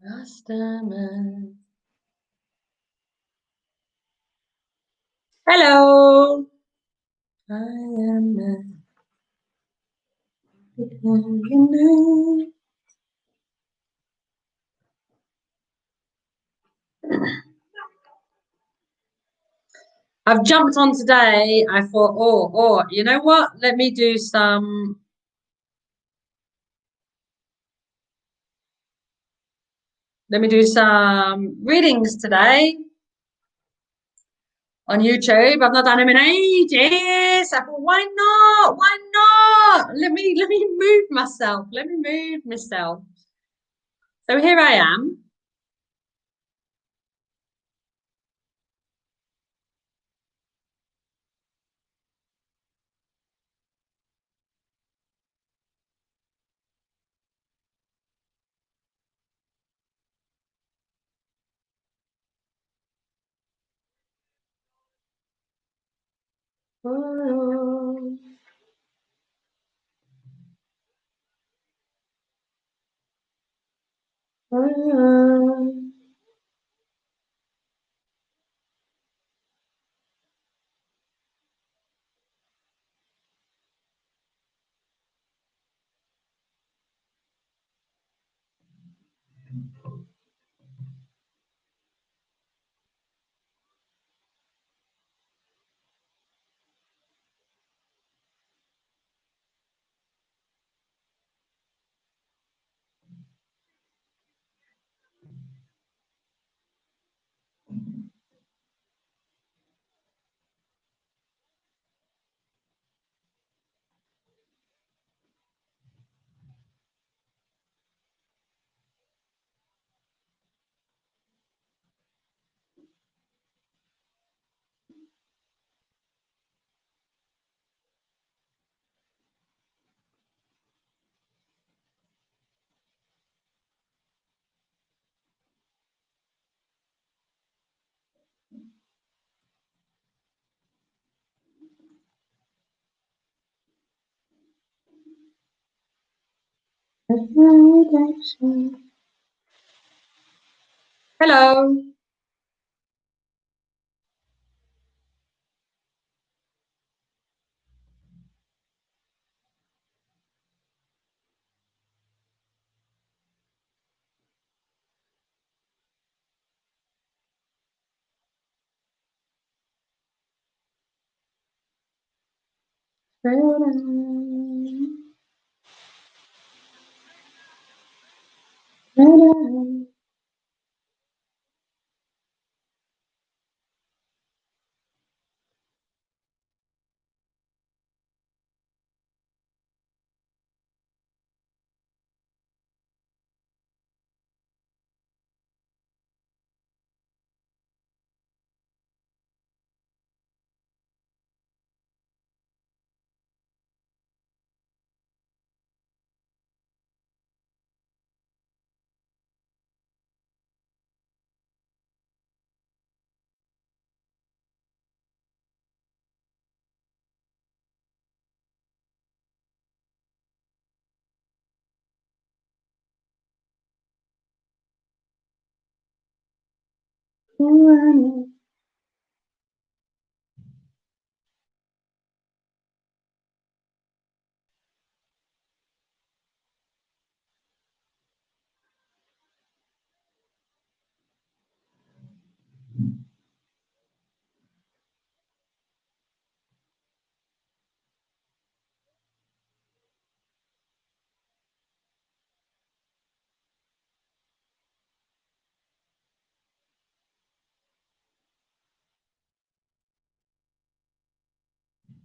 Rastaman. Hello. I am a you. I've jumped on today. I thought, you know what? Let me do some readings today on YouTube. I've not done them in ages. I thought, why not? Why not? Let me move myself. Let me move myself. So here I am. Oh, oh. Hello.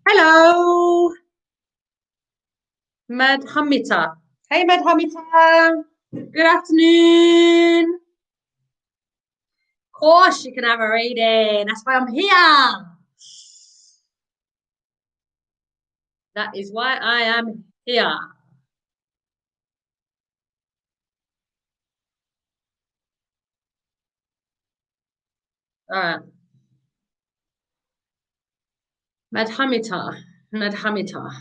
Hello, Madhamita. Hey, Madhamita. Good afternoon. Of course, you can have a reading. That's why I'm here. That is why I am here. All right, Madhamita. Madhamita.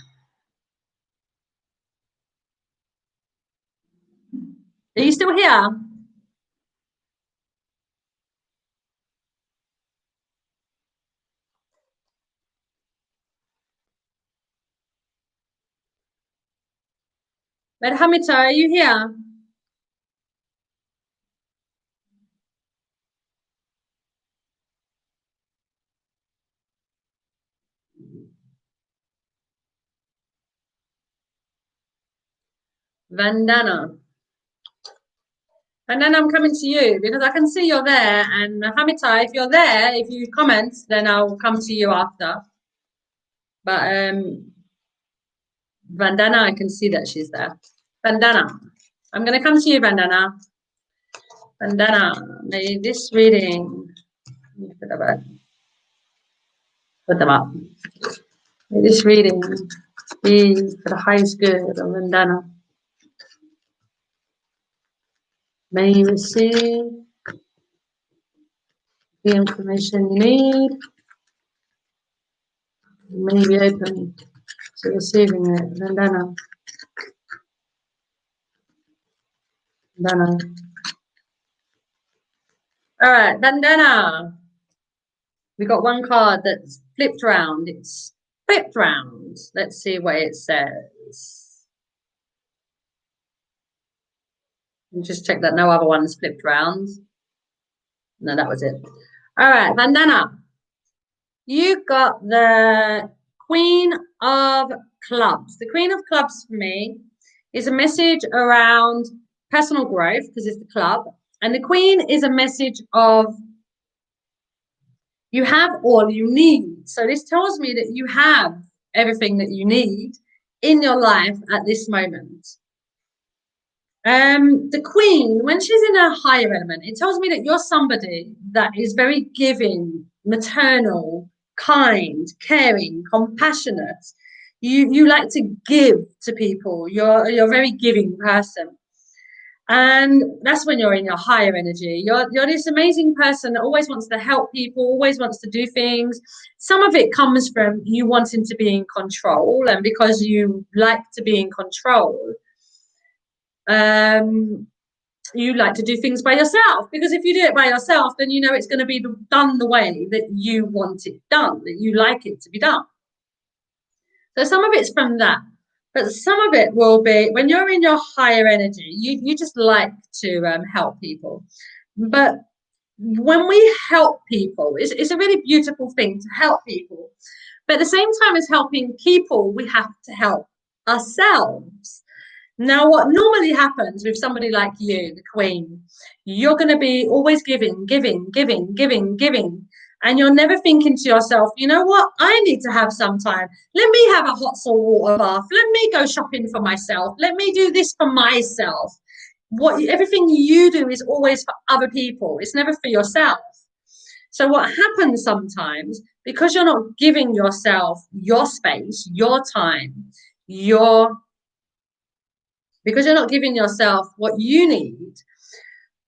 Are you still here? Merhamita, are you here? Vandana. And then I'm coming to you because I can see you're there. And Hamita, if you're there, if you comment, then I'll come to you after. But Vandana, I can see that she's there. Vandana, I'm going to come to you, Vandana. Vandana, may this reading, put them up. May this reading be for the highest good of Vandana. May you receive the information you need. May you be open to receiving it. Vandana. Vandana. All right, Vandana. We got one card that's flipped round. It's flipped round. Let's see what it says. And just check that no other one's flipped round. No, that was it. All right, Vandana. You got the Queen of Clubs. The Queen of Clubs for me is a message around personal growth because it's the club. And the Queen is a message of you have all you need. So this tells me that you have everything that you need in your life at this moment. The Queen, when she's in a higher element, it tells me that you're somebody that is very giving, maternal, kind, caring, compassionate. You like to give to people. You're a very giving person. And that's when you're in your higher energy. You're this amazing person that always wants to help people, always wants to do things. Some of it comes from you wanting to be in control, and because you like to be in control, you like to do things by yourself. Because if you do it by yourself, then you know it's going to be done the way that you want it done, that you like it to be done. So some of it's from that. But some of it will be when you're in your higher energy, you just like to help people. But when we help people, it's a really beautiful thing to help people. But at the same time as helping people, we have to help ourselves. Now, what normally happens with somebody like you, the Queen, you're going to be always giving, giving, giving, giving, giving. And you're never thinking to yourself, you know what? I need to have some time. Let me have a hot salt water bath. Let me go shopping for myself. Let me do this for myself. Everything you do is always for other people. It's never for yourself. So what happens sometimes, because you're not giving yourself your space, your time, because you're not giving yourself what you need,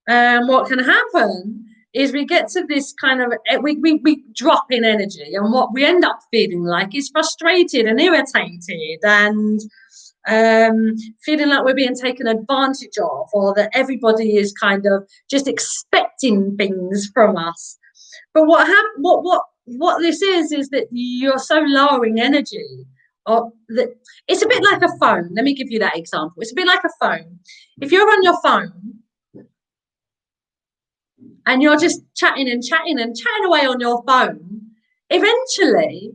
what can happen is we get to this kind of we drop in energy, and what we end up feeling like is frustrated and irritated and feeling like we're being taken advantage of, or that everybody is kind of just expecting things from us. But what this is that you're so lowering energy. Or that it's a bit like a phone. Let me give you that example. It's a bit like a phone. If you're on your phone and you're just chatting and chatting and chatting away on your phone, eventually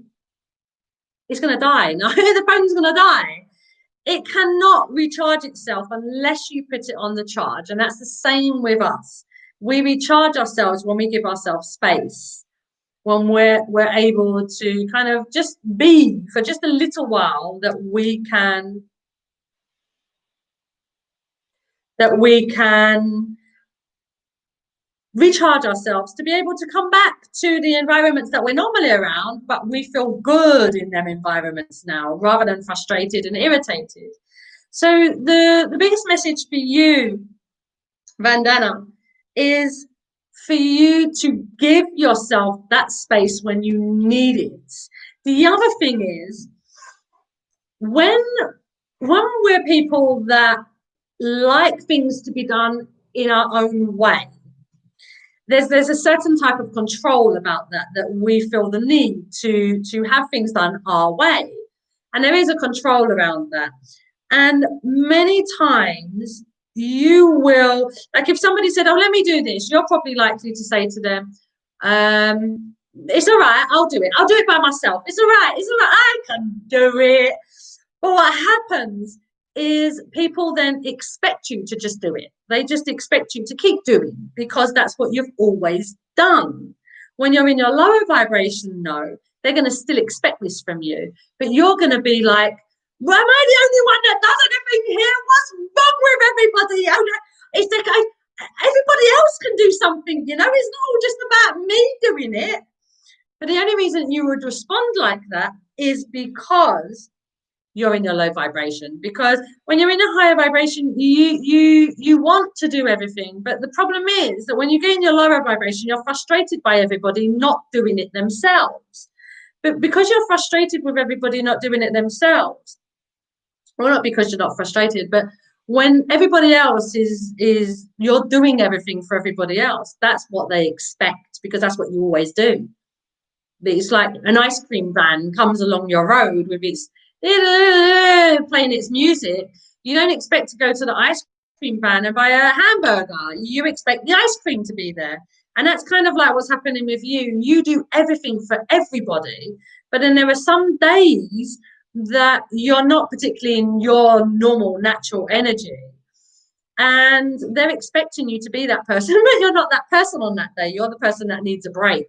it's going to die. No, the phone's going to die. It cannot recharge itself unless you put it on the charge. And that's the same with us. We recharge ourselves when we give ourselves space, when we're able to kind of just be for just a little while, that we can recharge ourselves to be able to come back to the environments that we're normally around, but we feel good in them environments now rather than frustrated and irritated. So the biggest message for you, Vandana, is for you to give yourself that space when you need it. The other thing is when we're people that like things to be done in our own way, there's a certain type of control about that we feel the need to have things done our way, and there is a control around that. And many times you will, like if somebody said, oh, let me do this, you're probably likely to say to them, it's all right, I'll do it. I'll do it by myself. It's all right. It's all right. I can do it. But what happens is people then expect you to just do it. They just expect you to keep doing because that's what you've always done. When you're in your lower vibration, no, they're going to still expect this from you. But you're going to be like, well, am I the only one that does anything here? What's wrong with everybody? It's like everybody else can do something, you know, it's not all just about me doing it. But the only reason you would respond like that is because you're in your low vibration. Because when you're in a higher vibration, you want to do everything. But the problem is that when you get in your lower vibration, you're frustrated by everybody not doing it themselves. But because you're frustrated with everybody not doing it themselves, well, not because you're not frustrated, but when everybody else is you're doing everything for everybody else, that's what they expect because that's what you always do. It's like an ice cream van comes along your road with its playing its music. You don't expect to go to the ice cream van and buy a hamburger. You expect the ice cream to be there. And that's kind of like what's happening with you. You do everything for everybody, but then there are some days that you're not particularly in your normal natural energy. And they're expecting you to be that person, but you're not that person on that day. You're the person that needs a break.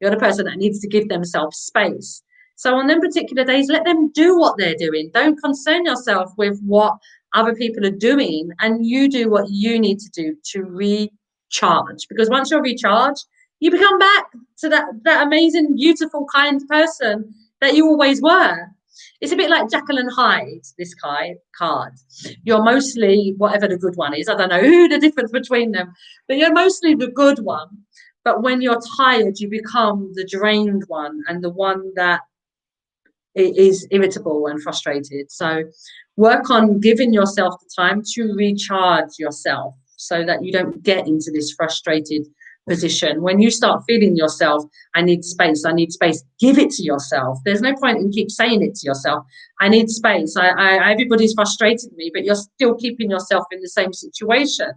You're the person that needs to give themselves space. So on them particular days, let them do what they're doing. Don't concern yourself with what other people are doing, and you do what you need to do to recharge. Because once you're recharged, you become back to that amazing, beautiful, kind person that you always were. It's a bit like Jekyll and Hyde, this card. You're mostly whatever the good one is. I don't know who the difference between them, but you're mostly the good one. But when you're tired, you become the drained one and the one that is irritable and frustrated. So work on giving yourself the time to recharge yourself so that you don't get into this frustrated position. When you start feeling yourself, I need space, give it to yourself. There's no point in keep saying it to yourself. I need space. Everybody's frustrated me, but you're still keeping yourself in the same situation.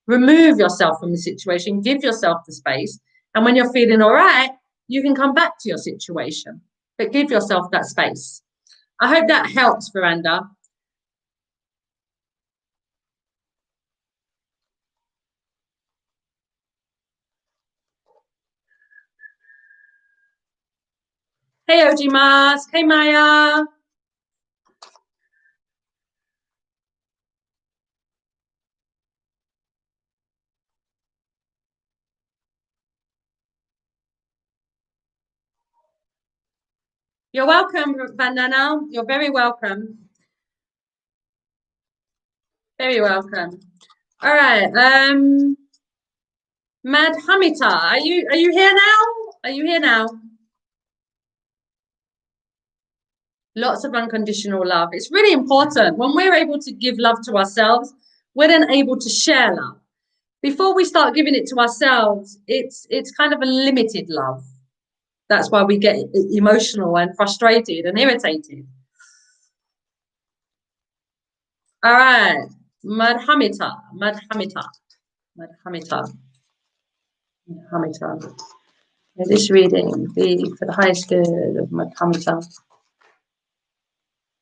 Remove yourself from the situation, give yourself the space. And when you're feeling all right, you can come back to your situation, but give yourself that space. I hope that helps, Veranda. Hey, OG Mask. Hey, Maya. You're welcome, Vandana. You're very welcome. Very welcome. All right. Madhamita, are you here now? Are you here now? Lots of unconditional love. It's really important. When we're able to give love to ourselves, we're then able to share love. Before we start giving it to ourselves, it's kind of a limited love. That's why we get emotional and frustrated and irritated. All right, Madhamita. May this reading be for the highest good of Madhamita.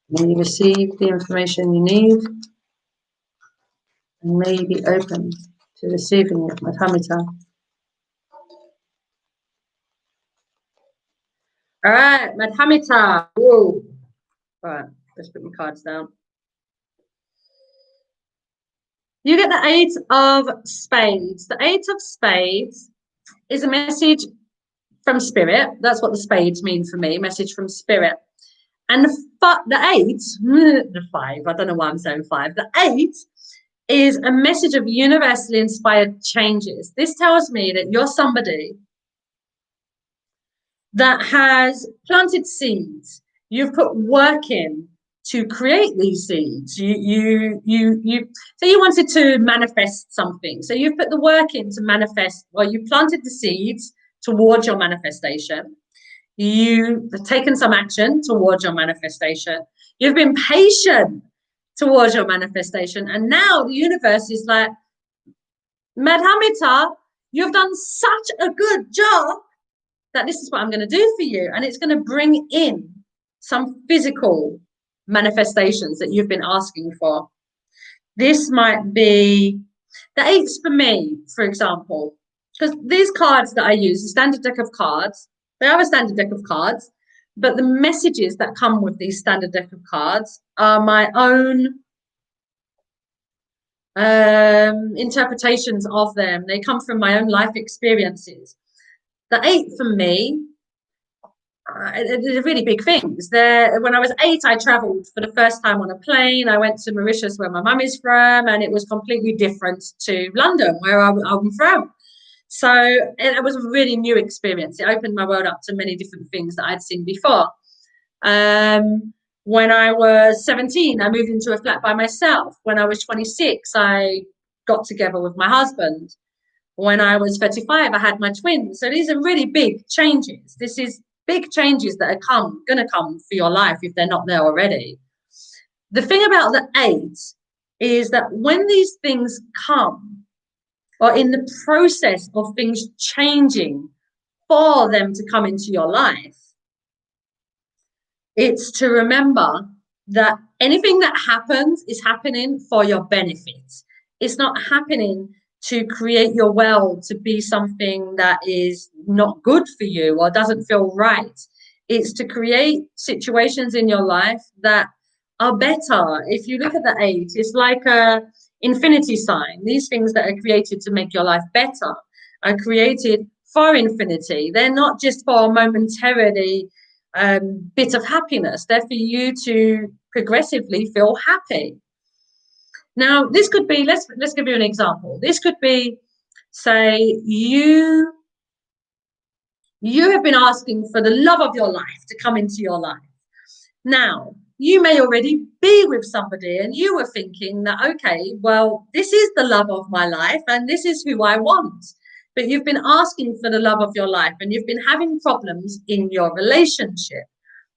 May you receive the information you need and may you be open to receiving it, Madhamita. All right, Madhamita. Whoa. All right, let's put my cards down. You get the Eight of Spades. The Eight of Spades is a message from Spirit. That's what the spades mean for me, message from Spirit. And the eight, the five, I don't know why I'm saying five. The eight is a message of universally inspired changes. This tells me that you're somebody that has planted seeds. You've put work in to create these seeds. So you wanted to manifest something. So you've put the work in to manifest, well, you planted the seeds towards your manifestation. You've taken some action towards your manifestation. You've been patient towards your manifestation. And now the universe is like, Madhamita, you've done such a good job that this is what I'm going to do for you. And it's going to bring in some physical manifestations that you've been asking for. This might be the eights for me, for example, because these cards that I use, the standard deck of cards, they are a standard deck of cards, but the messages that come with these standard deck of cards are my own interpretations of them. They come from my own life experiences. The eight for me, they're really big things. When I was 8, I traveled for the first time on a plane. I went to Mauritius, where my mum is from, and it was completely different to London, where I'm from. So it was a really new experience. It opened my world up to many different things that I'd seen before. When I was 17, I moved into a flat by myself. When I was 26, I got together with my husband. When I was 35, I had my twins. So these are really big changes. This is big changes that are going to come for your life if they're not there already. The thing about the 8 is that when these things come, or in the process of things changing for them to come into your life, it's to remember that anything that happens is happening for your benefit. It's not happening to create your world to be something that is not good for you or doesn't feel right. It's to create situations in your life that are better. If you look at the 8, it's like a infinity sign. These things that are created to make your life better are created for infinity. They're not just for momentarily bit of happiness. They're for you to progressively feel happy. Now, this could be, let's give you an example. This could be, say, you have been asking for the love of your life to come into your life. Now, you may already be with somebody and you were thinking that, okay, well, this is the love of my life and this is who I want. But you've been asking for the love of your life and you've been having problems in your relationship.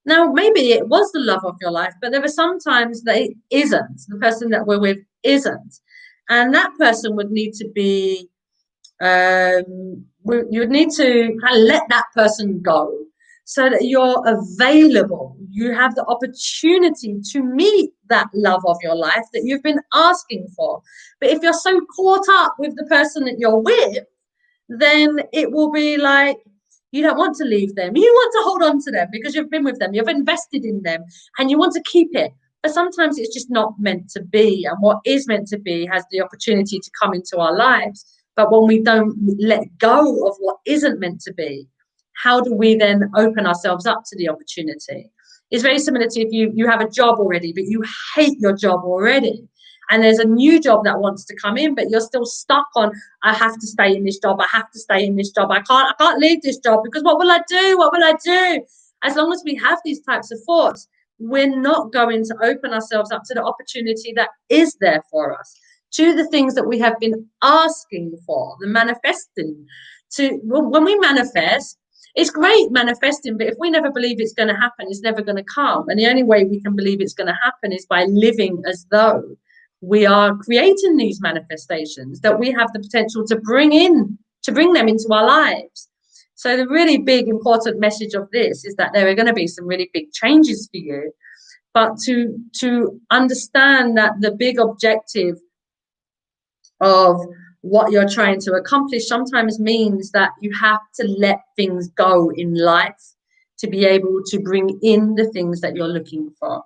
Now, maybe it was the love of your life, but there are some times that it isn't. The person that we're with isn't. And that person would need to be, you would need to kind of let that person go so that you're available. You have the opportunity to meet that love of your life that you've been asking for. But if you're so caught up with the person that you're with, then it will be like, you don't want to leave them. You want to hold on to them because you've been with them. You've invested in them and you want to keep it. But sometimes it's just not meant to be. And what is meant to be has the opportunity to come into our lives. But when we don't let go of what isn't meant to be, how do we then open ourselves up to the opportunity? It's very similar to if you have a job already, but you hate your job already. And there's a new job that wants to come in, but you're still stuck on, I have to stay in this job. I have to stay in this job. I can't leave this job because what will I do? What will I do? As long as we have these types of thoughts, we're not going to open ourselves up to the opportunity that is there for us, to the things that we have been asking for, the manifesting. When we manifest, it's great manifesting, but if we never believe it's going to happen, it's never going to come. And the only way we can believe it's going to happen is by living as though we are creating these manifestations that we have the potential to bring them into our lives. So the really big important message of this is that there are going to be some really big changes for you, but to understand that the big objective of what you're trying to accomplish sometimes means that you have to let things go in life to be able to bring in the things that you're looking for.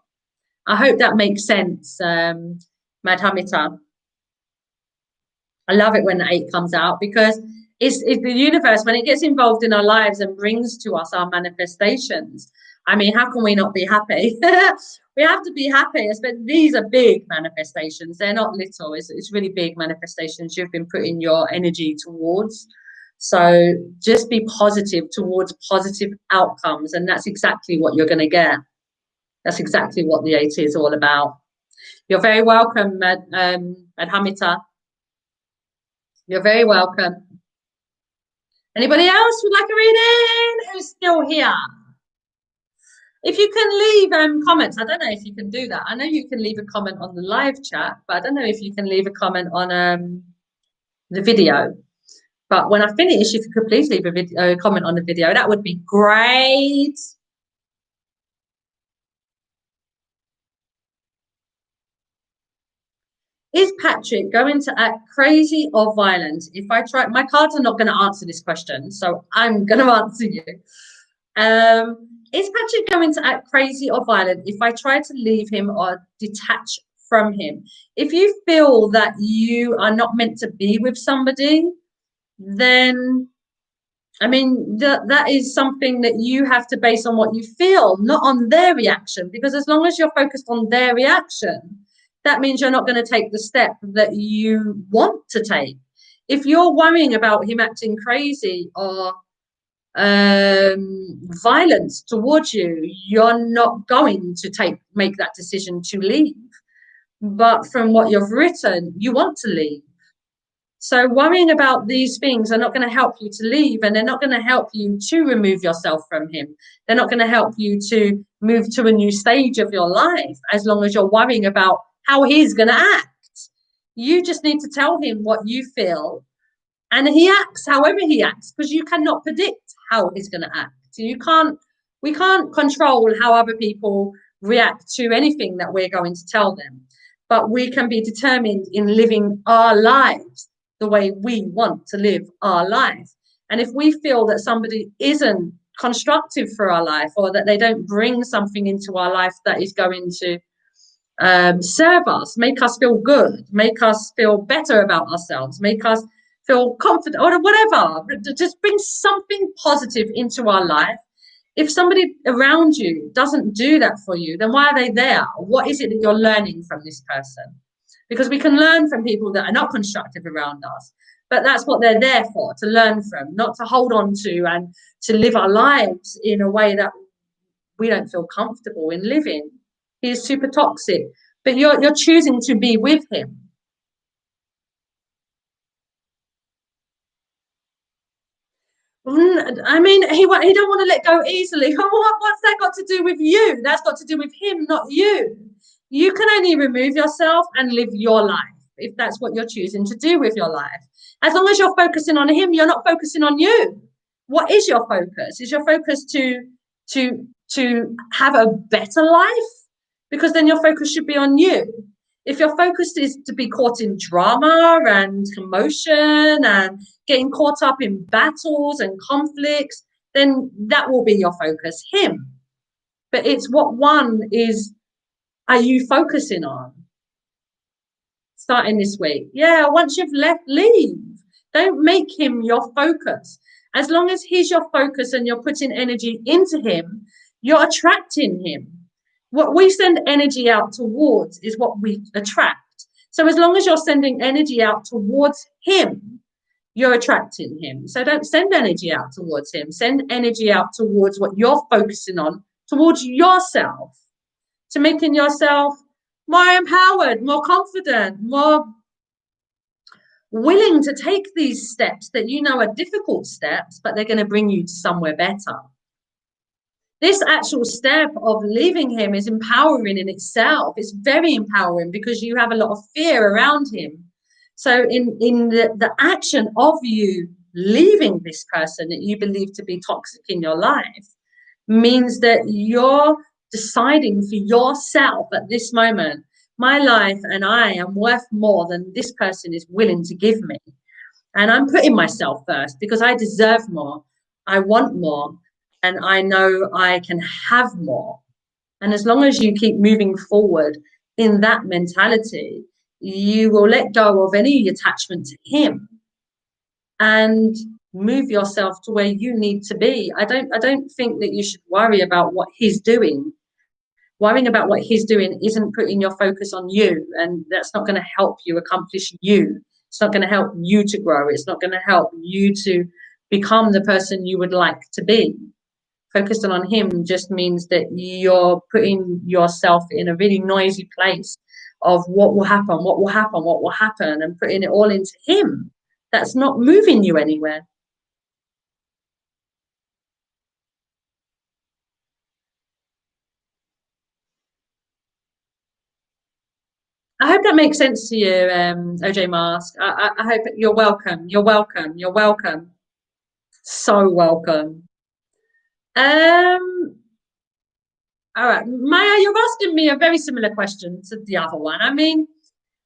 I hope that makes sense. Madhamita. I love it when the 8 comes out because it's the universe, when it gets involved in our lives and brings to us our manifestations. I mean, how can we not be happy? We have to be happy. But these are big manifestations. They're not little. It's really big manifestations you've been putting your energy towards. So just be positive towards positive outcomes. And that's exactly what you're going to get. That's exactly what the 8 is all about. You're very welcome, Madhamita. You're very welcome. Anybody else would like a reading? Who's still here? If you can leave comments, I don't know if you can do that. I know you can leave a comment on the live chat, but I don't know if you can leave a comment on the video. But when I finish, if you could please leave a comment on the video, that would be great. Is Patrick going to act crazy or violent? If I try, my cards are not going to answer this question, so I'm going to answer you. Is Patrick going to act crazy or violent if I try to leave him or detach from him? If you feel that you are not meant to be with somebody, then I mean, that is something that you have to base on what you feel, not on their reaction. Because as long as you're focused on their reaction, that means you're not going to take the step that you want to take. If you're worrying about him acting crazy or violence towards you, you're not going to make that decision to leave. But from what you've written, you want to leave. So worrying about these things are not going to help you to leave, and they're not going to help you to remove yourself from him. They're not going to help you to move to a new stage of your life as long as you're worrying about how he's going to act. You just need to tell him what you feel, and he acts however he acts, because you cannot predict how he's going to act. We can't control how other people react to anything that we're going to tell them, but we can be determined in living our lives the way we want to live our life. And if we feel that somebody isn't constructive for our life, or that they don't bring something into our life that is going to serve us, make us feel good, make us feel better about ourselves, make us feel confident, or whatever, just bring something positive into our life. If somebody around you doesn't do that for you, then why are they there? What is it that you're learning from this person? Because we can learn from people that are not constructive around us, but that's what they're there for, to learn from, not to hold on to and to live our lives in a way that we don't feel comfortable in living. He is super toxic, but you're choosing to be with him. I mean, he don't want to let go easily. What's that got to do with you? That's got to do with him, not you. You can only remove yourself and live your life if that's what you're choosing to do with your life. As long as you're focusing on him, you're not focusing on you. What is your focus? Is your focus to have a better life? Because then your focus should be on you. If your focus is to be caught in drama and commotion and getting caught up in battles and conflicts, then that will be your focus, him. But it's what one are you focusing on starting this week? Yeah, once you've left, leave. Don't make him your focus. As long as he's your focus and you're putting energy into him, you're attracting him. What we send energy out towards is what we attract. So as long as you're sending energy out towards him, you're attracting him. So don't send energy out towards him. Send energy out towards what you're focusing on, towards yourself, to making yourself more empowered, more confident, more willing to take these steps that you know are difficult steps, but they're going to bring you to somewhere better. This actual step of leaving him is empowering in itself. It's very empowering because you have a lot of fear around him. So in the action of you leaving this person that you believe to be toxic in your life means that you're deciding for yourself at this moment, my life and I am worth more than this person is willing to give me. And I'm putting myself first because I deserve more. I want more. And I know I can have more. And as long as you keep moving forward in that mentality, you will let go of any attachment to him and move yourself to where you need to be. I don't think that you should worry about what he's doing. Worrying about what he's doing isn't putting your focus on you, and that's not going to help you accomplish you. It's not going to help you to grow. It's not going to help you to become the person you would like to be. Focusing on him just means that you're putting yourself in a really noisy place of what will happen, what will happen, what will happen, and putting it all into him. That's not moving you anywhere. I hope that makes sense to you, OJ Mask. I hope you're welcome. You're welcome. You're welcome. So welcome. Um, all right, Maya, you're asking me a very similar question to the other one. I mean,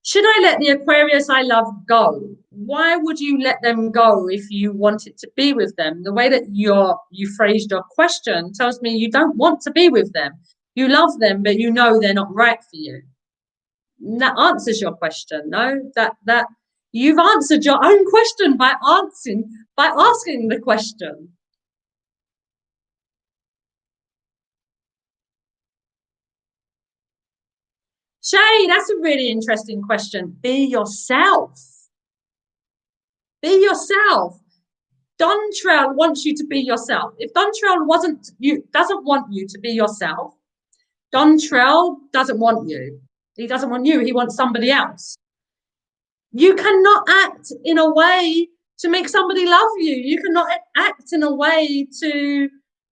should I let the Aquarius I love go? Why would you let them go if you wanted to be with them? The way that you phrased your question tells me you don't want to be with them. You love them, but you know they're not right for you. And that answers your question. No, that you've answered your own question by asking the question. Shay, that's a really interesting question. Be yourself. Be yourself. Dontrell wants you to be yourself. If Dontrell wasn't you, doesn't want you to be yourself, Dontrell doesn't want you. He doesn't want you. He wants somebody else. You cannot act in a way to make somebody love you. You cannot act in a way to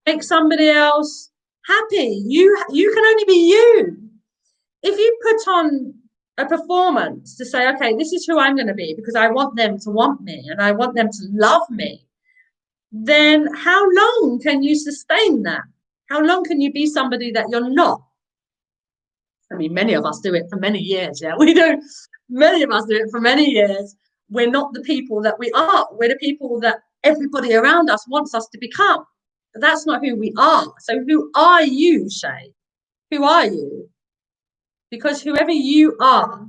make somebody else happy. You can only be you. If you put on a performance to say, okay, this is who I'm going to be because I want them to want me and I want them to love me, then how long can you sustain that? How long can you be somebody that you're not? I mean, many of us do it for many years. Yeah, we do. Many of us do it for many years. We're not the people that we are. We're the people that everybody around us wants us to become. But that's not who we are. So who are you, Shay? Who are you? Because whoever you are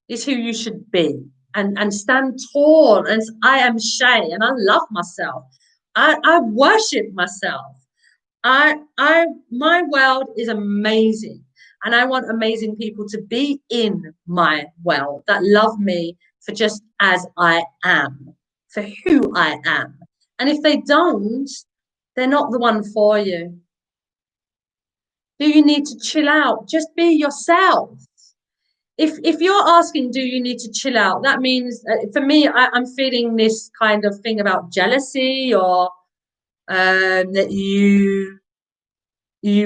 is who you should be. And stand tall. And I am Shay and I love myself. I worship myself. My world is amazing. And I want amazing people to be in my world that love me for just as I am, for who I am. And if they don't, they're not the one for you. Do you need to chill out? Just be yourself. If you're asking, do you need to chill out? That means, for me, I'm feeling this kind of thing about jealousy or that you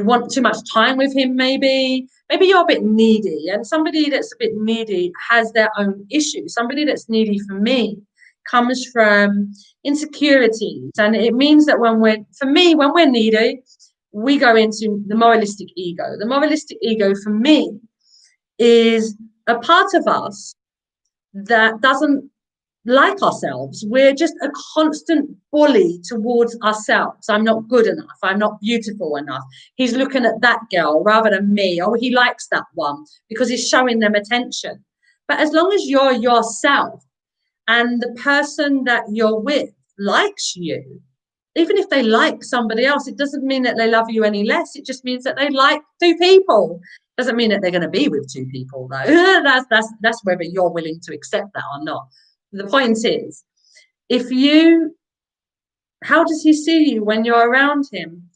want too much time with him, maybe you're a bit needy, and somebody that's a bit needy has their own issues. Somebody that's needy for me comes from insecurities, and it means that when we're needy, we go into the moralistic ego. The moralistic ego for me is a part of us that doesn't like ourselves. We're just a constant bully towards ourselves. I'm not good enough. I'm not beautiful enough. He's looking at that girl rather than me. Oh, he likes that one because he's showing them attention. But as long as you're yourself and the person that you're with likes you, even if they like somebody else, it doesn't mean that they love you any less. It just means that they like two people. Doesn't mean that they're going to be with two people though. That's whether you're willing to accept that or not. The point is, if you, how does he see you when you're around him?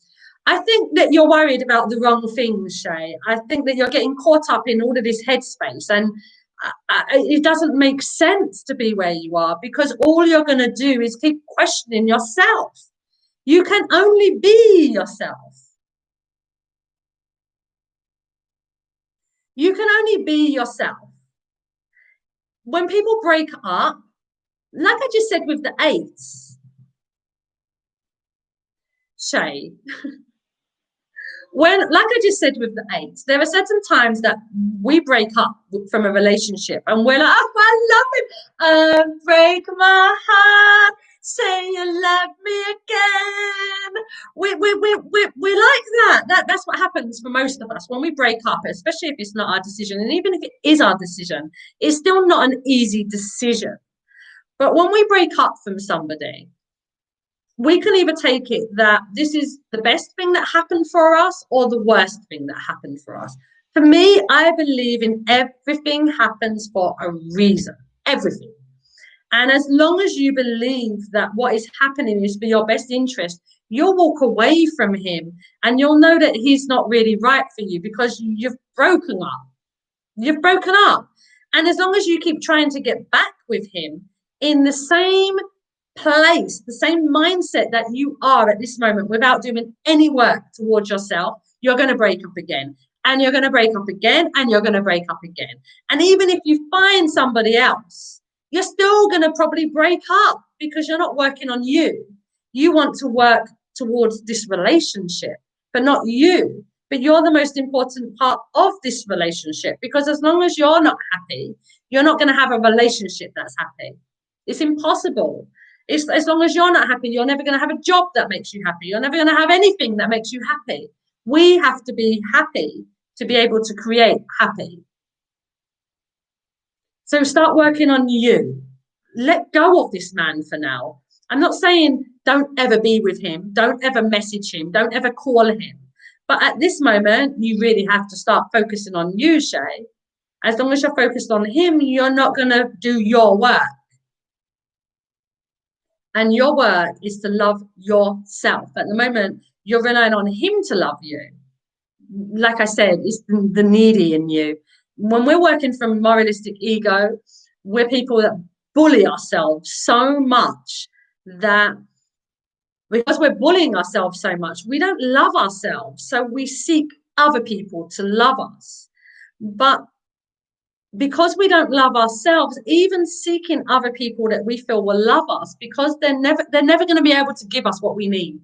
I think that you're worried about the wrong things, Shay. I think that you're getting caught up in all of this headspace, and it doesn't make sense to be where you are because all you're going to do is keep questioning yourself. You can only be yourself. You can only be yourself. When people break up, like I just said with the eights, Shay, like I just said with the eights, there are certain times that we break up from a relationship and we're like, oh, I love him. Break my heart, say you love me again. We like that's what happens for most of us when we break up, especially if it's not our decision. And even if it is our decision, it's still not an easy decision. But when we break up from somebody, we can either take it that this is the best thing that happened for us or the worst thing that happened for us. For me, I believe in everything happens for a reason. Everything. And as long as you believe that what is happening is for your best interest, you'll walk away from him and you'll know that he's not really right for you because you've broken up. You've broken up. And as long as you keep trying to get back with him in the same place, the same mindset that you are at this moment without doing any work towards yourself, you're going to break up again. and you're going to break up again, and you're going to break up again. And even if you find somebody else, you're still going to probably break up because you're not working on you. You want to work towards this relationship, but not you. But you're the most important part of this relationship, because as long as you're not happy, you're not going to have a relationship that's happy. It's impossible. It's, as long as you're not happy, you're never going to have a job that makes you happy. You're never going to have anything that makes you happy. We have to be happy to be able to create happy. So start working on you. Let go of this man for now. I'm not saying don't ever be with him, don't ever message him, don't ever call him. But at this moment, you really have to start focusing on you, Shay. As long as you're focused on him, you're not going to do your work. And your work is to love yourself. At the moment, you're relying on him to love you. Like I said, it's the needy in you. When we're working from moralistic ego, we're people that bully ourselves so much that because we're bullying ourselves so much, we don't love ourselves. So we seek other people to love us. But because we don't love ourselves, even seeking other people that we feel will love us, because they're never going to be able to give us what we need.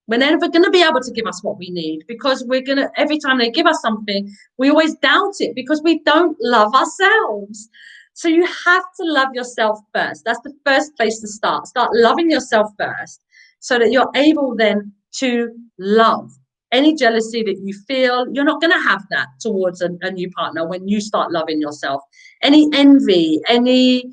We're never going to be able to give us what we need, because we're going to, every time they give us something, we always doubt it because we don't love ourselves. So you have to love yourself first. That's the first place to start. Start loving yourself first, so that you're able then to love. Any jealousy that you feel, you're not going to have that towards a new partner when you start loving yourself. Any envy, any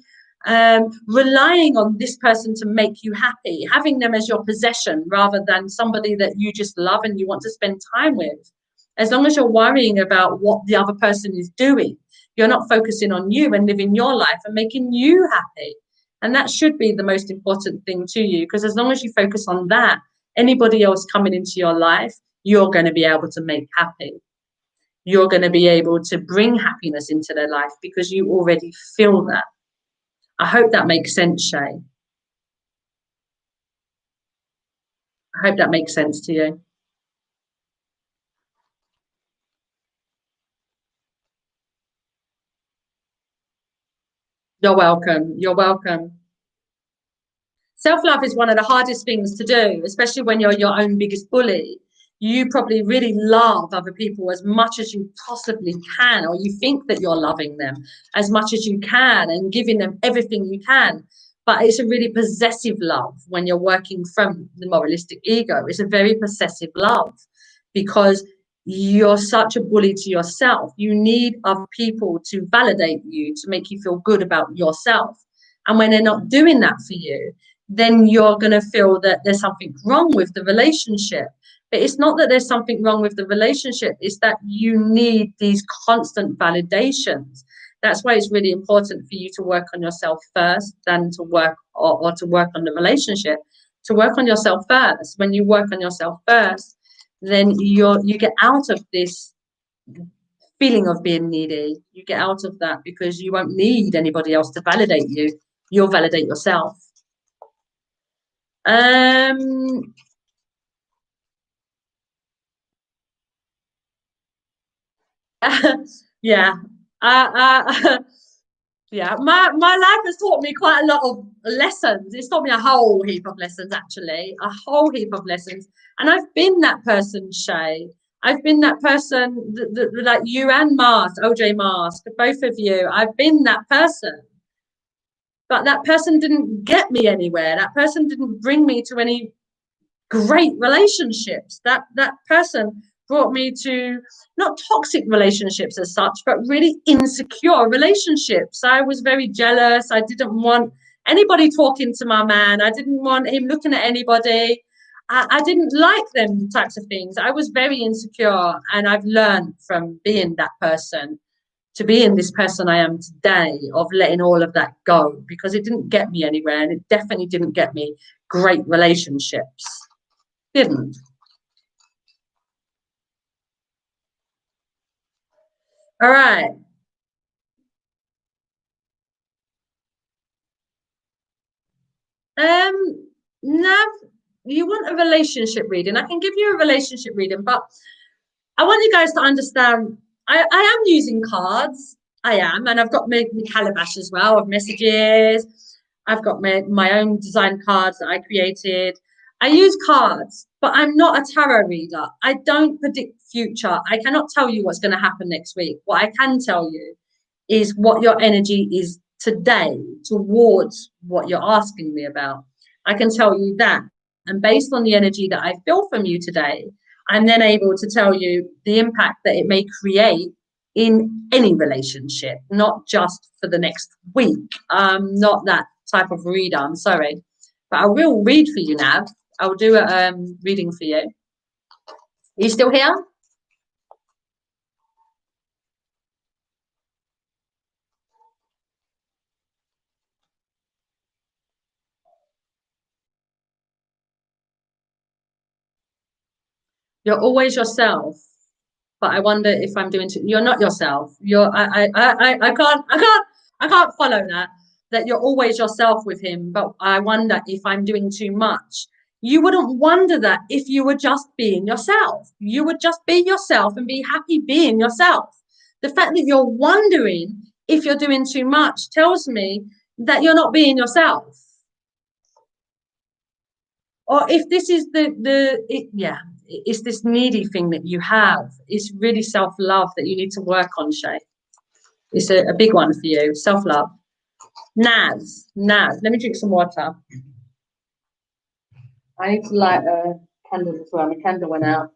relying on this person to make you happy, having them as your possession rather than somebody that you just love and you want to spend time with. As long as you're worrying about what the other person is doing, you're not focusing on you and living your life and making you happy. And that should be the most important thing to you, because as long as you focus on that, anybody else coming into your life, you're going to be able to make happy. You're going to be able to bring happiness into their life because you already feel that. I hope that makes sense, Shay. I hope that makes sense to you. You're welcome. You're welcome. Self-love is one of the hardest things to do, especially when you're your own biggest bully. You probably really love other people as much as you possibly can, or you think that you're loving them as much as you can and giving them everything you can. But it's a really possessive love when you're working from the moralistic ego. It's a very possessive love because you're such a bully to yourself. You need other people to validate you, to make you feel good about yourself. And when they're not doing that for you, then you're going to feel that there's something wrong with the relationship. But it's not that there's something wrong with the relationship, it's that you need these constant validations. That's why it's really important for you to work on yourself first than to work or to work on the relationship. To work on yourself first. When you work on yourself first, then you get out of this feeling of being needy. You get out of that because you won't need anybody else to validate you. You'll validate yourself. Yeah. Yeah. My life has taught me quite a lot of lessons. It's taught me a whole heap of lessons, actually, a whole heap of lessons. And I've been that person, Shay. I've been that person, like you and Mars, OJ Mars, both of you. I've been that person. But that person didn't get me anywhere. That person didn't bring me to any great relationships. That person brought me to not toxic relationships as such, but really insecure relationships. I was very jealous. I didn't want anybody talking to my man. I didn't want him looking at anybody. I didn't like them types of things. I was very insecure, and I've learned from being that person to being this person I am today, of letting all of that go, because it didn't get me anywhere, and it definitely didn't get me great relationships. Didn't. All right. Nav, you want a relationship reading? I can give you a relationship reading, but I want you guys to understand. I am using cards. I am, and I've got my calabash as well of messages. I've got my own design cards that I created. I use cards, but I'm not a tarot reader. I don't predict future. I cannot tell you what's going to happen next week. What I can tell you is what your energy is today towards what you're asking me about. I can tell you that. And based on the energy that I feel from you today, I'm then able to tell you the impact that it may create in any relationship, not just for the next week. Not that type of reader, I'm sorry. But I will read for you now. I'll do a reading for you. Are you still here? You're always yourself, but I wonder if I'm doing too, you're not yourself. I can't follow that. That you're always yourself with him, but I wonder if I'm doing too much. You wouldn't wonder that if you were just being yourself. You would just be yourself and be happy being yourself. The fact that you're wondering if you're doing too much tells me that you're not being yourself. Or if this is it's this needy thing that you have. It's really self-love that you need to work on, Shay. It's a big one for you. Self-love. Naz. Let me drink some water. I need to light a candle as well. My candle went out.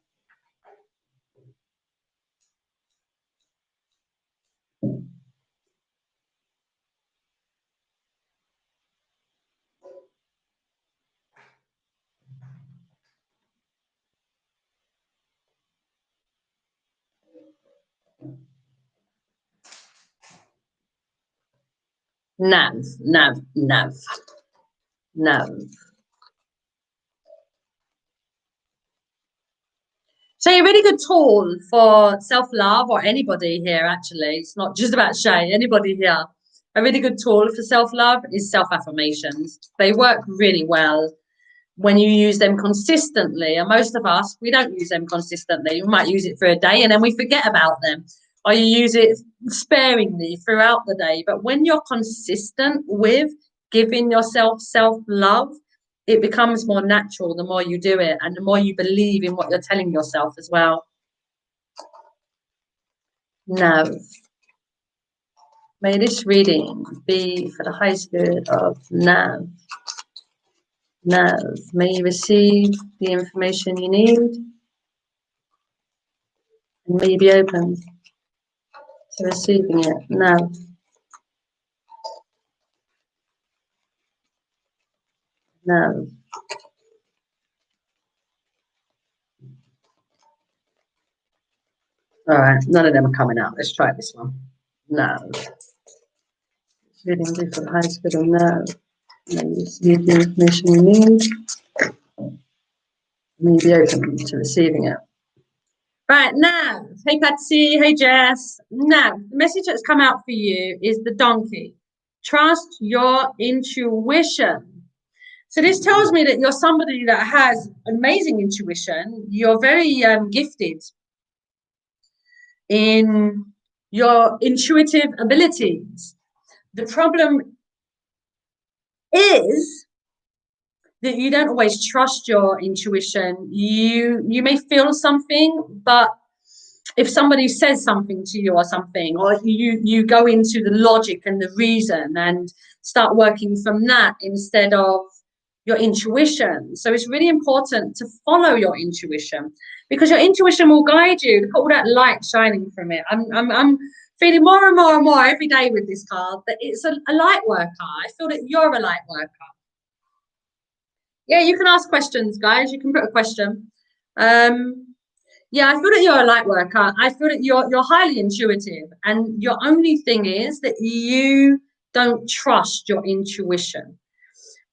Nav. So a really good tool for self-love, or anybody here, actually. It's not just about Shay, anybody here. A really good tool for self-love is self-affirmations. They work really well when you use them consistently. And most of us, we don't use them consistently. We might use it for a day and then we forget about them. Or you use it sparingly throughout the day. But when you're consistent with giving yourself self-love, it becomes more natural the more you do it and the more you believe in what you're telling yourself as well. Now, may this reading be for the highest good of Nav. Nav, may you receive the information you need and may you be open to receiving it. Nav. Nav. All right, none of them are coming out. Let's try this one. Nav. Reading be for the highest good of Nav. May you receive the information you need and may you be open to receiving it. Right, now, hey Patsy, hey Jess. Now, the message that's come out for you is the donkey. Trust your intuition. So this tells me that you're somebody that has amazing intuition. You're very gifted in your intuitive abilities. The problem is that you don't always trust your intuition. You may feel something, but if somebody says something to you or something, or you go into the logic and the reason and start working from that instead of your intuition. So it's really important to follow your intuition because your intuition will guide you. Look at all that light shining from it. I'm feeling more and more and more every day with this card that it's a light worker. I feel that you're a light worker. Yeah, you can ask questions, guys. You can put a question. Yeah, I feel that you're a light worker. I feel that you're highly intuitive, and your only thing is that you don't trust your intuition.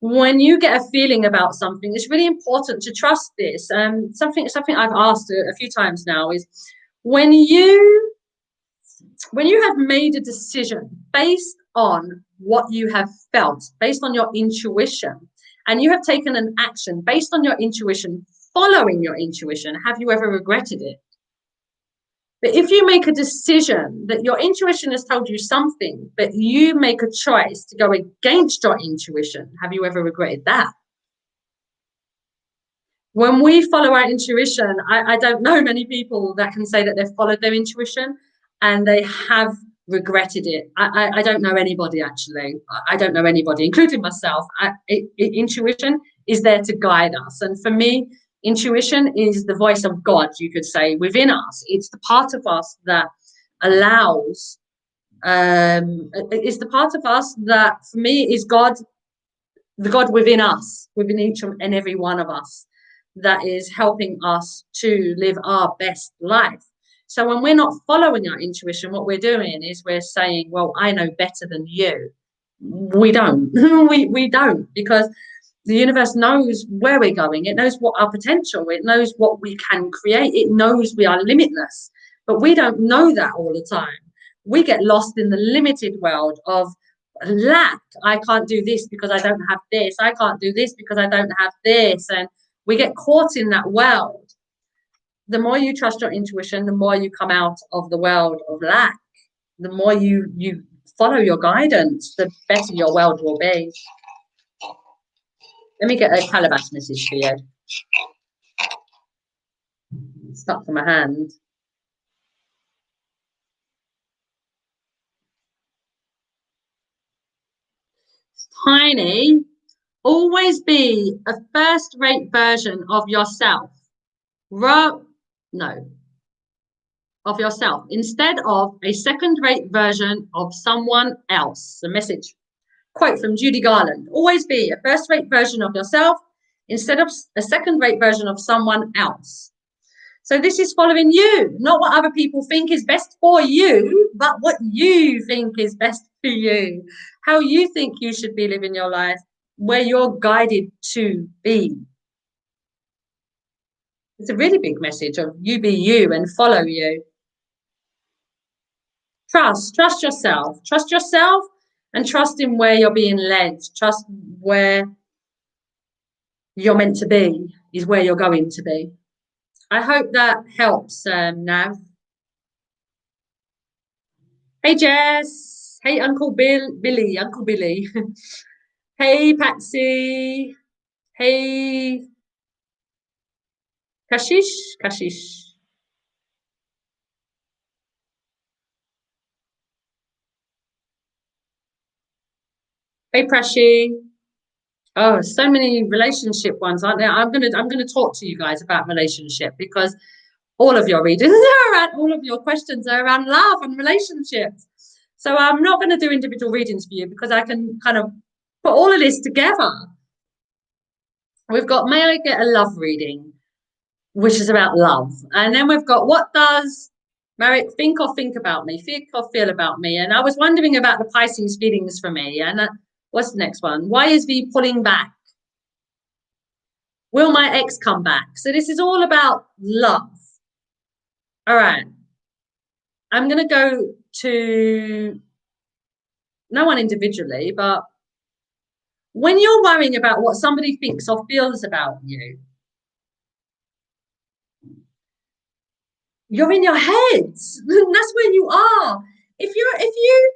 When you get a feeling about something, it's really important to trust this. Something I've asked a few times now is when you have made a decision based on what you have felt, based on your intuition, and you have taken an action based on your intuition, following your intuition, have you ever regretted it? But if you make a decision that your intuition has told you something, but you make a choice to go against your intuition, have you ever regretted that? When we follow our intuition, I don't know many people that can say that they've followed their intuition and they have regretted it. I don't know anybody, actually. I don't know anybody, including myself. Intuition is there to guide us. And for me, intuition is the voice of God, you could say, within us. It's the part of us that allows, it's the part of us that, for me, is God, the God within us, within each and every one of us, that is helping us to live our best life. So when we're not following our intuition, what we're doing is we're saying, well, I know better than you. We don't. we don't, because the universe knows where we're going. It knows what our potential, it knows what we can create, it knows we are limitless. But we don't know that all the time. We get lost in the limited world of lack. I can't do this because I don't have this. I can't do this because I don't have this. And we get caught in that world. The more you trust your intuition, the more you come out of the world of lack. The more you follow your guidance, the better your world will be. Let me get a calabash message for you. It's stuck to my hand. Tiny, always be a first-rate version of yourself. Of yourself instead of a second-rate version of someone else. The message. Quote from Judy Garland. Always be a first-rate version of yourself instead of a second-rate version of someone else. So this is following you, not what other people think is best for you, but what you think is best for you, how you think you should be living your life, where you're guided to be. It's a really big message of you be you and follow you. Trust yourself, and trust in where you're being led. Trust where you're meant to be is where you're going to be. I hope that helps, Nav. Hey, Jess. Hey, Uncle Billy. Hey, Patsy. Hey, Kashish. Hey, Prashi. Oh, so many relationship ones, aren't there? I'm gonna talk to you guys about relationship, because all of your readings are around, all of your questions are around love and relationships. So I'm not going to do individual readings for you, because I can kind of put all of this together. We've got, may I get a love reading, which is about love. And then we've got, what does Merrick think or about me, feel about me? And I was wondering about the Pisces feelings for me. And what's the next one? Why is V pulling back? Will my ex come back? So this is all about love. All right. I'm going to go to no one individually, but when you're worrying about what somebody thinks or feels about you, you're in your head. That's where you are. If you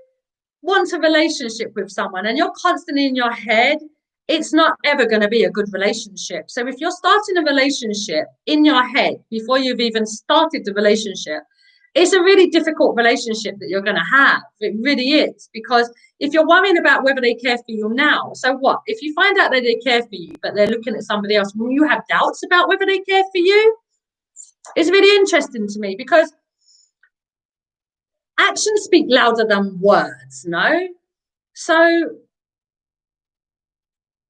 want a relationship with someone and you're constantly in your head, it's not ever going to be a good relationship. So if you're starting a relationship in your head before you've even started the relationship, it's a really difficult relationship that you're going to have. It really is, because if you're worrying about whether they care for you now, so what? If you find out that they care for you, but they're looking at somebody else, will you have doubts about whether they care for you? It's really interesting to me, because actions speak louder than words, no? So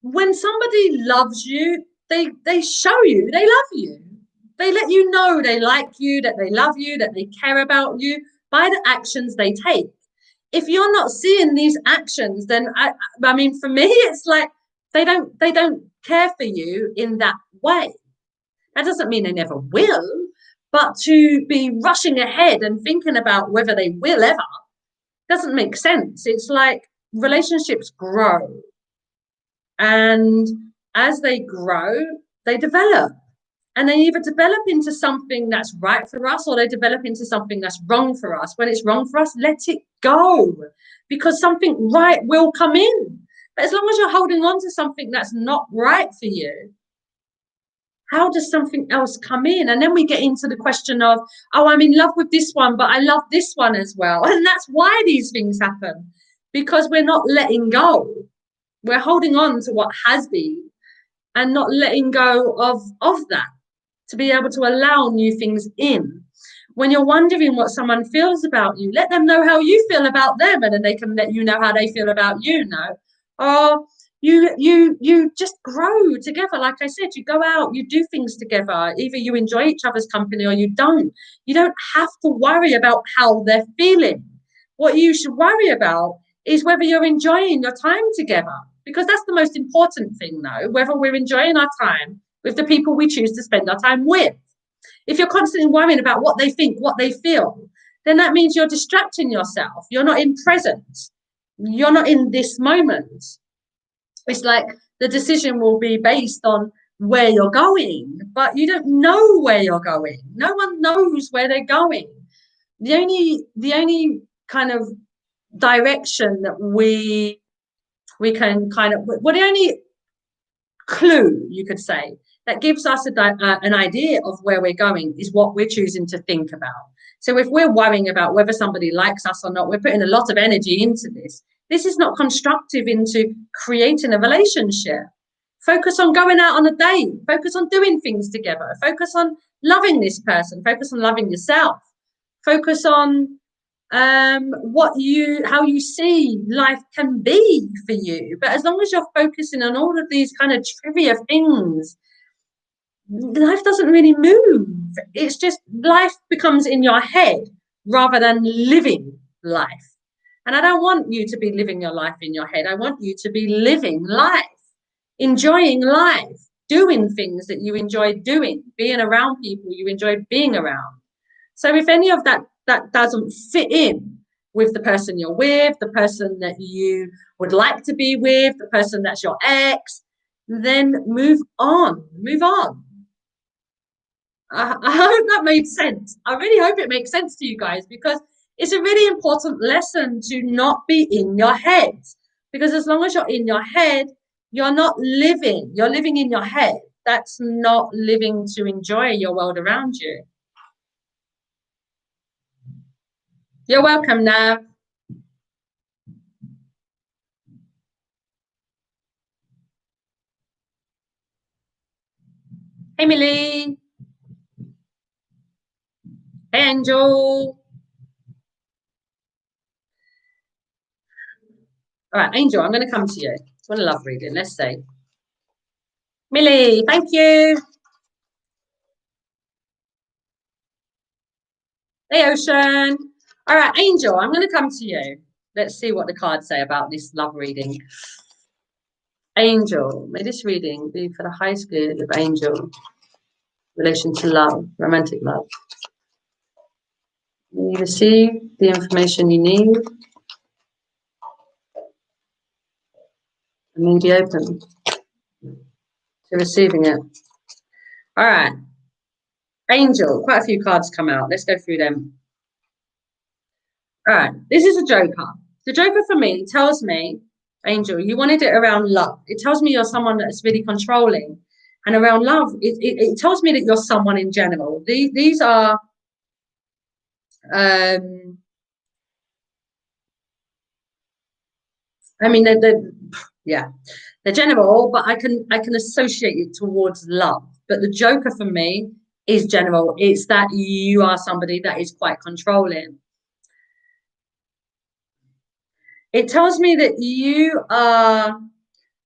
when somebody loves you, they show you they love you. They let you know they like you, that they love you, that they care about you by the actions they take. If you're not seeing these actions, then I mean, for me, it's like they don't care for you in that way. That doesn't mean they never will, but to be rushing ahead and thinking about whether they will ever doesn't make sense. It's like relationships grow, and as they grow, they develop. And they either develop into something that's right for us, or they develop into something that's wrong for us. When it's wrong for us, let it go, because something right will come in. But as long as you're holding on to something that's not right for you, how does something else come in? And then we get into the question of, oh, I'm in love with this one, but I love this one as well. And that's why these things happen, because we're not letting go. We're holding on to what has been and not letting go of that, to be able to allow new things in. When you're wondering what someone feels about you, let them know how you feel about them, and then they can let you know how they feel about you. Or you just grow together. Like I said, you go out, you do things together. Either you enjoy each other's company or you don't. You don't have to worry about how they're feeling. What you should worry about is whether you're enjoying your time together, because that's the most important thing, though, whether we're enjoying our time with the people we choose to spend our time with. If you're constantly worrying about what they think, what they feel, then that means you're distracting yourself. You're not in present. You're not in this moment. It's like the decision will be based on where you're going, but you don't know where you're going. No one knows where they're going. The only kind of direction that we can kind of, well, the only clue, you could say, that gives us an idea of where we're going is what we're choosing to think about. So if we're worrying about whether somebody likes us or not, we're putting a lot of energy into this. This is not constructive into creating a relationship. Focus on going out on a date. Focus on doing things together. Focus on loving this person. Focus on loving yourself. Focus on how you see life can be for you. But as long as you're focusing on all of these kind of trivia things, life doesn't really move. It's just life becomes in your head rather than living life. And I don't want you to be living your life in your head. I want you to be living life, enjoying life, doing things that you enjoy doing, being around people you enjoy being around. So if any of that doesn't fit in with the person you're with, the person that you would like to be with, the person that's your ex, then move on. I hope that made sense. I really hope it makes sense to you guys, because it's a really important lesson to not be in your head. Because as long as you're in your head, you're not living. You're living in your head. That's not living to enjoy your world around you. You're welcome, Nav. Hey, Millie. Hey, Angel. All right, Angel, I'm going to come to you. It's one love reading. Let's see. Millie, thank you. Hey, Ocean. All right, Angel, I'm going to come to you. Let's see what the cards say about this love reading. Angel, may this reading be for the highest good of Angel, relation to love, romantic love. You receive the information you need. And may be open to receiving it. All right. Angel, quite a few cards come out. Let's go through them. All right. This is a Joker. The Joker for me tells me, Angel, you wanted it around love. It tells me you're someone that's really controlling. And around love, it tells me that you're someone in general. These are I mean, they're general, but I can associate it towards love. But the Joker for me is general. It's that you are somebody that is quite controlling. It tells me that you are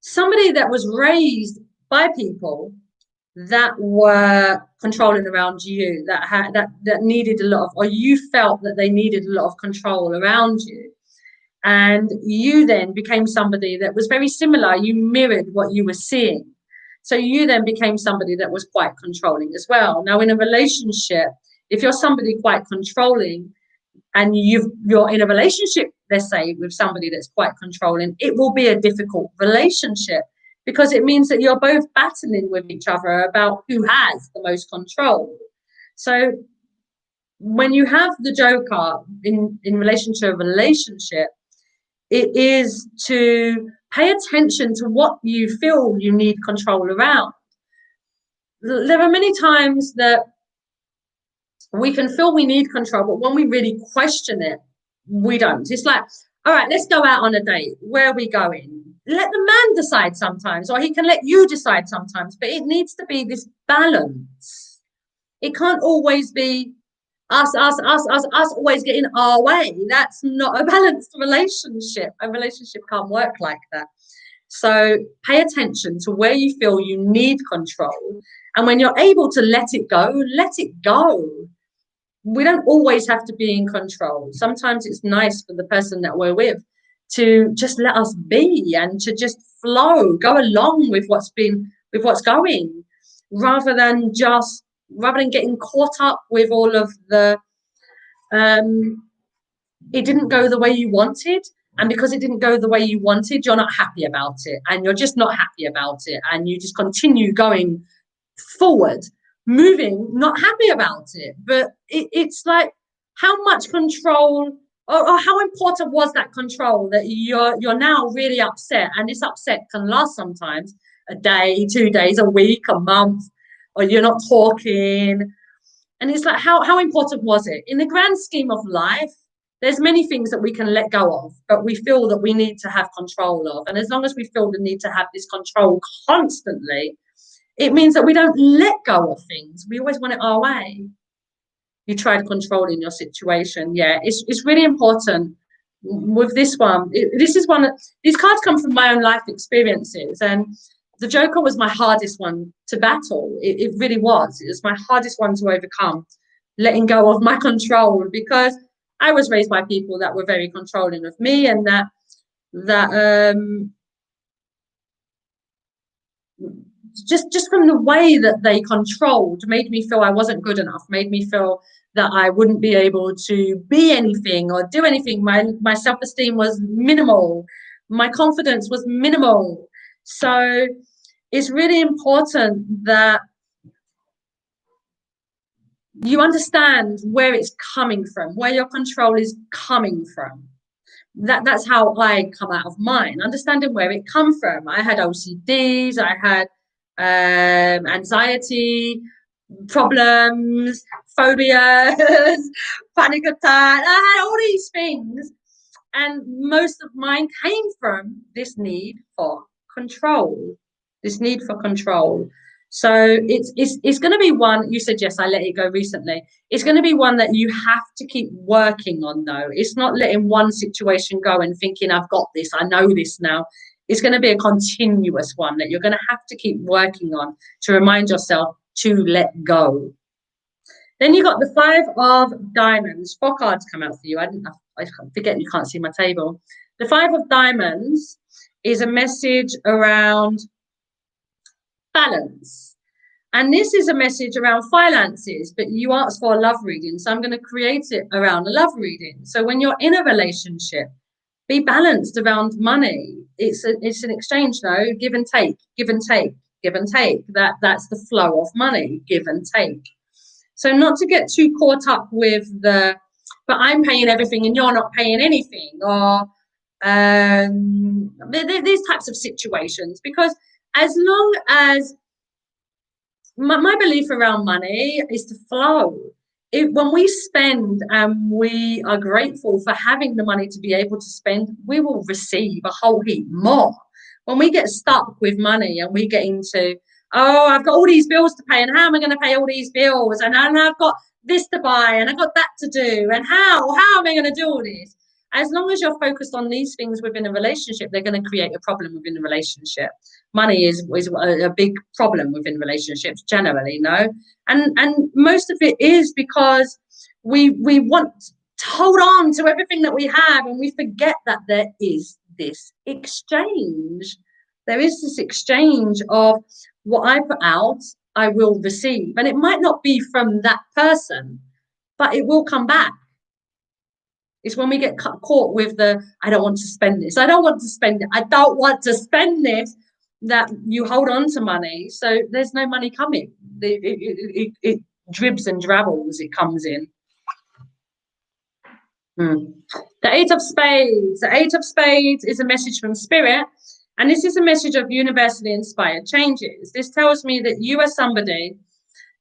somebody that was raised by people that were controlling around you, that needed a lot of, or you felt that they needed a lot of control around you. And you then became somebody that was very similar. You mirrored what you were seeing. So you then became somebody that was quite controlling as well. Now, in a relationship, if you're somebody quite controlling and you're in a relationship, let's say, with somebody that's quite controlling, it will be a difficult relationship, because it means that you're both battling with each other about who has the most control. So when you have the joker in relation to a relationship, it is to pay attention to what you feel you need control around. There are many times that we can feel we need control, but when we really question it, we don't. It's like, all right, let's go out on a date. Where are we going? Let the man decide sometimes, or he can let you decide sometimes, but it needs to be this balance. It can't always be us always getting our way. That's not a balanced relationship. A relationship can't work like that. So pay attention to where you feel you need control. And when you're able to let it go, let it go. We don't always have to be in control. Sometimes it's nice for the person that we're with to just let us be and to just flow, go along with what's going, rather than getting caught up with all of the it didn't go the way you wanted. And because it didn't go the way you wanted, you're not happy about it. And you're just not happy about it. And you just continue going forward, moving, not happy about it. But it's like, how much control or how important was that control that you're now really upset? And this upset can last sometimes a day, 2 days, a week, a month, or you're not talking. And it's like, how important was it? In the grand scheme of life, there's many things that we can let go of, but we feel that we need to have control of. And as long as we feel the need to have this control constantly, it means that we don't let go of things. We always want it our way. You tried controlling your situation. Yeah, it's really important with this one. These cards come from my own life experiences, and the Joker was my hardest one to battle. It really was. It was my hardest one to overcome, letting go of my control, because I was raised by people that were very controlling of me, and that just from the way that they controlled made me feel I wasn't good enough, made me feel that I wouldn't be able to be anything or do anything. My self-esteem was minimal. My confidence was minimal. So it's really important that you understand where it's coming from, where your control is coming from. That's how I come out of mine, understanding where it come from. I had OCDs, I had anxiety problems, phobias, panic attack. I had all these things, and most of mine came from this need for control. So it's going to be one. You said yes, I let it go recently. It's going to be one that you have to keep working on, though. It's not letting one situation go and thinking I've got this, I know this now. It's going to be a continuous one that you're going to have to keep working on to remind yourself to let go. Then you got the 5 of Diamonds. 4 cards come out for you. I forget you can't see my table. The 5 of Diamonds is a message around balance. And this is a message around finances, but you asked for a love reading. So I'm going to create it around a love reading. So when you're in a relationship, be balanced around money. It's an exchange, no? Give and take, give and take, give and take. That's the flow of money, give and take. So not to get too caught up with but I'm paying everything and you're not paying anything, or these types of situations. Because as long as my belief around money is to flow. When we spend and we are grateful for having the money to be able to spend, we will receive a whole heap more. When we get stuck with money and we get into, oh, I've got all these bills to pay, and how am I going to pay all these bills? And I've got this to buy, and I've got that to do, and how am I going to do all this? As long as you're focused on these things within a relationship, they're going to create a problem within the relationship. Money is a big problem within relationships generally, no? And most of it is because we want to hold on to everything that we have, and we forget that there is this exchange. There is this exchange of what I put out, I will receive. And it might not be from that person, but it will come back. It's when we get caught with I don't want to spend this. I don't want to spend it. I don't want to spend this. that you hold on to money, so there's no money coming. It dribs and drabbles, it comes in. The Eight of Spades. The Eight of Spades is a message from Spirit, and this is a message of universally inspired changes. This tells me that you are somebody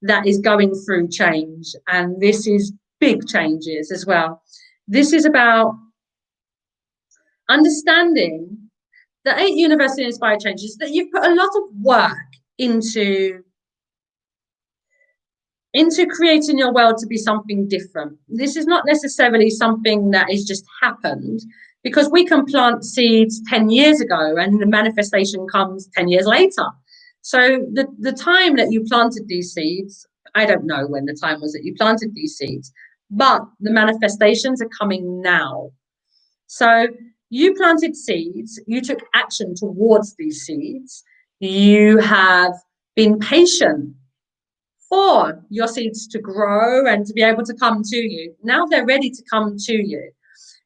that is going through change, and this is big changes as well. This is about understanding the 8 universally inspired changes, that you've put a lot of work into creating your world to be something different. This is not necessarily something that is just happened, because we can plant seeds 10 years ago and the manifestation comes 10 years later. So the time that you planted these seeds, I don't know when the time was that you planted these seeds, but the manifestations are coming now. So you planted seeds, you took action towards these seeds, you have been patient for your seeds to grow and to be able to come to you. Now they're ready to come to you.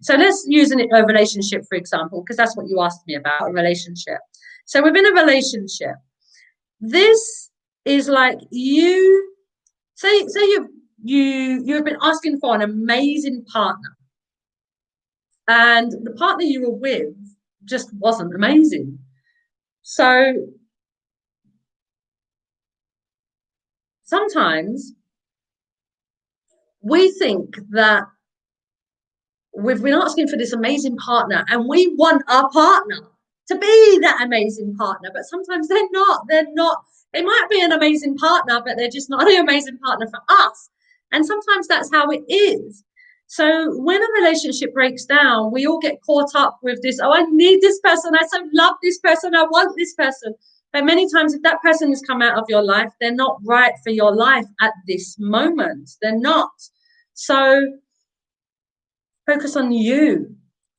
So let's use a relationship, for example, because that's what you asked me about, a relationship. So within a relationship, this is like you say you've been asking for an amazing partner, and the partner you were with just wasn't amazing. So sometimes we think that we've been asking for this amazing partner and we want our partner to be that amazing partner, but sometimes they're not. They might be an amazing partner, but they're just not an amazing partner for us. And sometimes that's how it is. So when a relationship breaks down, we all get caught up with this, oh, I need this person, I so love this person, I want this person. But many times, if that person has come out of your life, they're not right for your life at this moment. They're not. So focus on you.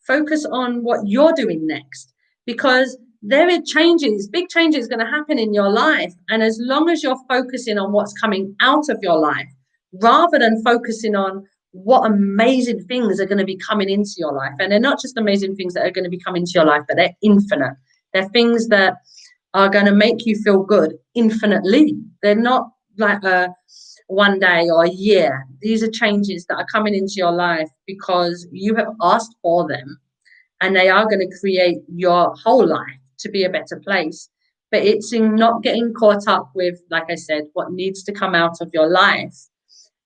Focus on what you're doing next, because there are changes, big changes going to happen in your life. And as long as you're focusing on what's coming out of your life, rather than focusing on what amazing things are going to be coming into your life. And they're not just amazing things that are going to be coming into your life, but they're infinite. They're things that are going to make you feel good infinitely. They're not like a one day or a year. These are changes that are coming into your life because you have asked for them, and they are going to create your whole life to be a better place. But it's in not getting caught up with, like I said, what needs to come out of your life,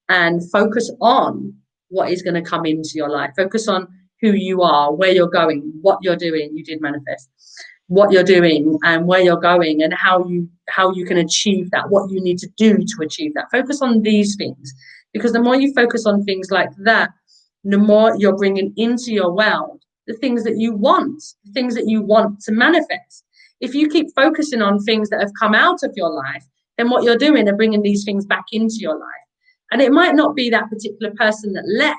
and focus on what is going to come into your life. Focus on who you are, where you're going, what you're doing. You did manifest what you're doing and where you're going, and how you can achieve that, what you need to do to achieve that. Focus on these things, because the more you focus on things like that, the more you're bringing into your world the things that you want, the things that you want to manifest. If you keep focusing on things that have come out of your life, then what you're doing are bringing these things back into your life. And it might not be that particular person that left,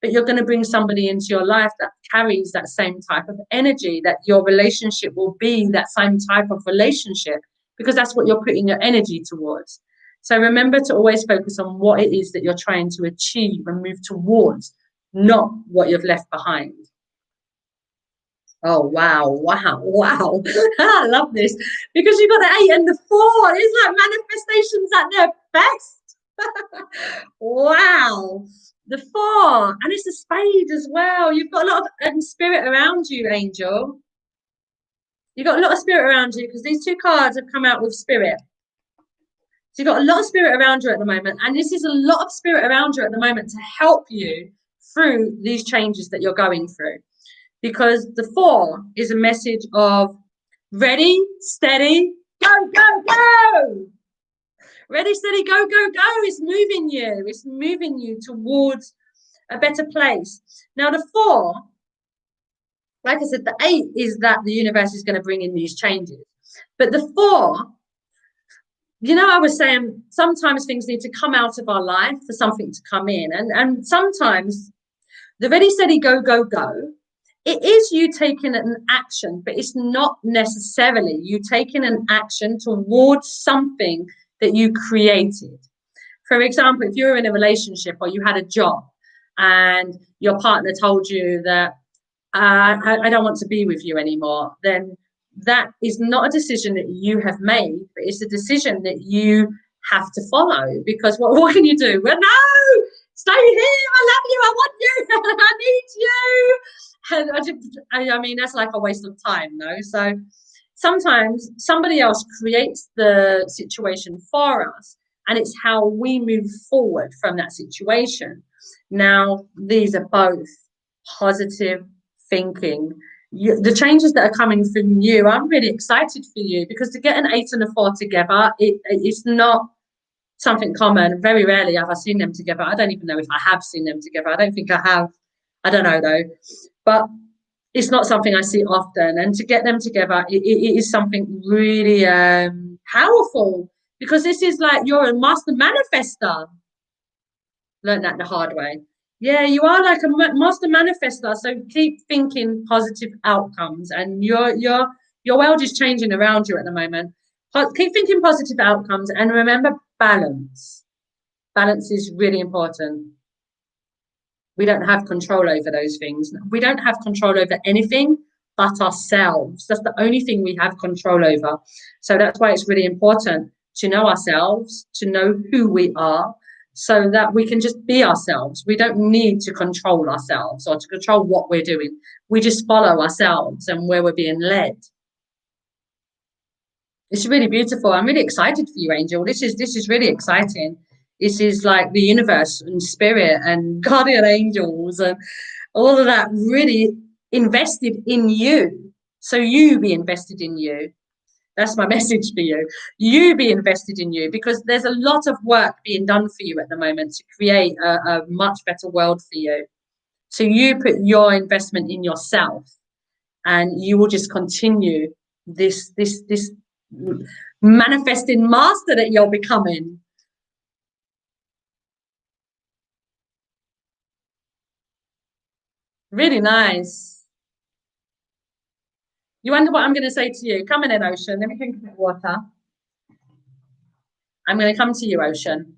but you're going to bring somebody into your life that carries that same type of energy, that your relationship will be that same type of relationship, because that's what you're putting your energy towards. So remember to always focus on what it is that you're trying to achieve and move towards, not what you've left behind. Oh, wow, wow, wow. I love this, because you've got the 8 and the 4. It's like manifestations at their best. Wow. The 4, and it's a spade as well. You've got a lot of spirit around you, Angel. You've got a lot of spirit around you, because these 2 cards have come out with spirit. So you've got a lot of spirit around you at the moment, and this is a lot of spirit around you at the moment to help you through these changes that you're going through. Because the 4 is a message of ready, steady, go, go, go. Ready, steady, go, go, go. It's moving you. It's moving you towards a better place. Now, the 4, like I said, the 8 is that the universe is going to bring in these changes. But the 4, I was saying sometimes things need to come out of our life for something to come in. And sometimes the ready, steady, go, go, go, it is you taking an action, but it's not necessarily you taking an action towards something that you created. For example, if you're in a relationship or you had a job and your partner told you that I don't want to be with you anymore, then that is not a decision that you have made, but it's a decision that you have to follow. Because what can you do? Well, no, stay here. I love you. I want you. I need you. And I mean, that's like a waste of time, no? So sometimes somebody else creates the situation for us, and it's how we move forward from that situation. Now, these are both positive thinking. The changes that are coming from you, I'm really excited for you, because to get an 8 and a 4 together, it's not something common. Very rarely have I seen them together. I don't even know if I have seen them together. I don't think I have. I don't know though. But it's not something I see often. And to get them together, it is something really powerful, because this is like, you're a master manifester. Learned that the hard way. Yeah, you are like a master manifester. So keep thinking positive outcomes, and your world is changing around you at the moment. Keep thinking positive outcomes, and remember balance. Balance is really important. We don't have control over those things. We don't have control over anything but ourselves. That's the only thing we have control over. So that's why it's really important to know ourselves, to know who we are, so that we can just be ourselves. We don't need to control ourselves or to control what we're doing. We just follow ourselves and where we're being led. It's really beautiful. I'm really excited for you, Angel. This is really exciting. This is like the universe and spirit and guardian angels and all of that really invested in you. So you be invested in you. That's my message for you. You be invested in you, because there's a lot of work being done for you at the moment to create a much better world for you. So you put your investment in yourself, and you will just continue this manifesting master that you're becoming. Really nice. You wonder what I'm going to say to you? Come in, Ocean. Let me drink a bit of water. I'm going to come to you, Ocean.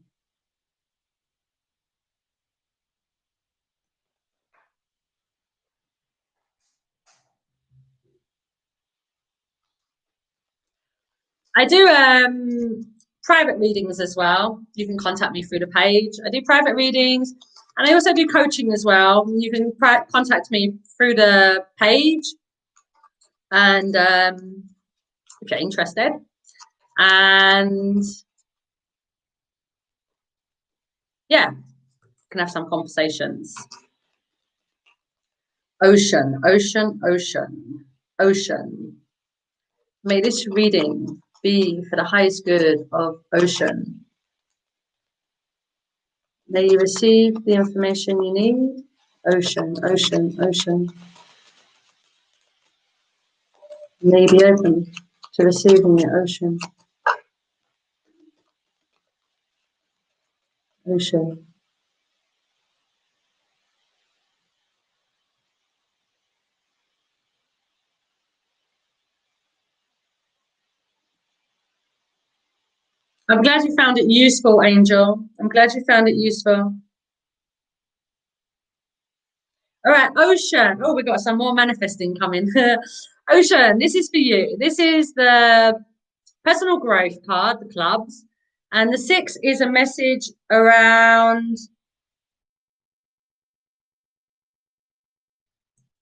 I do private readings as well. You can contact me through the page. I do private readings, and I also do coaching as well. You can contact me through the page, and if you're interested. And yeah, can have some conversations. Ocean, ocean, ocean, ocean. May this reading be for the highest good of Ocean. May you receive the information you need. Ocean, ocean, ocean. May you be open to receiving the Ocean. Ocean. I'm glad you found it useful, Angel. I'm glad you found it useful. All right, Ocean. Oh, we got some more manifesting coming. Ocean, this is for you. This is the personal growth card, the clubs. And the 6 is a message around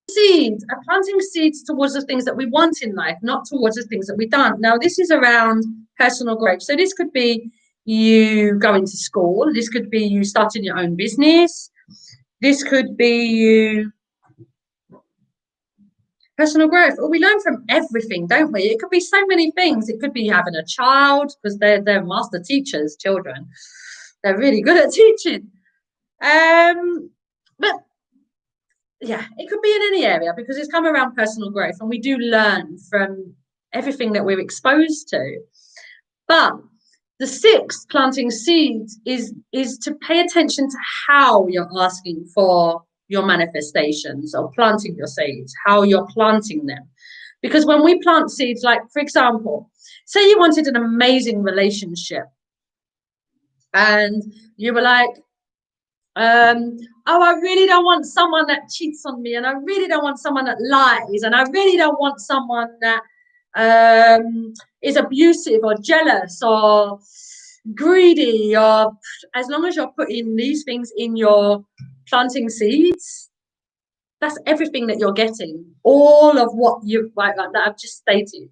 seeds, planting seeds towards the things that we want in life, not towards the things that we don't. Now, this is around personal growth. So this could be you going to school. This could be you starting your own business. This could be you personal growth. Well, we learn from everything, don't we? It could be so many things. It could be having a child, because they're master teachers, children. They're really good at teaching. But yeah, it could be in any area, because it's come around personal growth, and we do learn from everything that we're exposed to. But the 6, planting seeds, is to pay attention to how you're asking for your manifestations, or planting your seeds, how you're planting them. Because when we plant seeds, like for example, say you wanted an amazing relationship, and you were like, oh, I really don't want someone that cheats on me, and I really don't want someone that lies, and I really don't want someone that is abusive or jealous or greedy, or as long as you're putting these things in your planting seeds, that's everything that you're getting. All of what you like that I've just stated,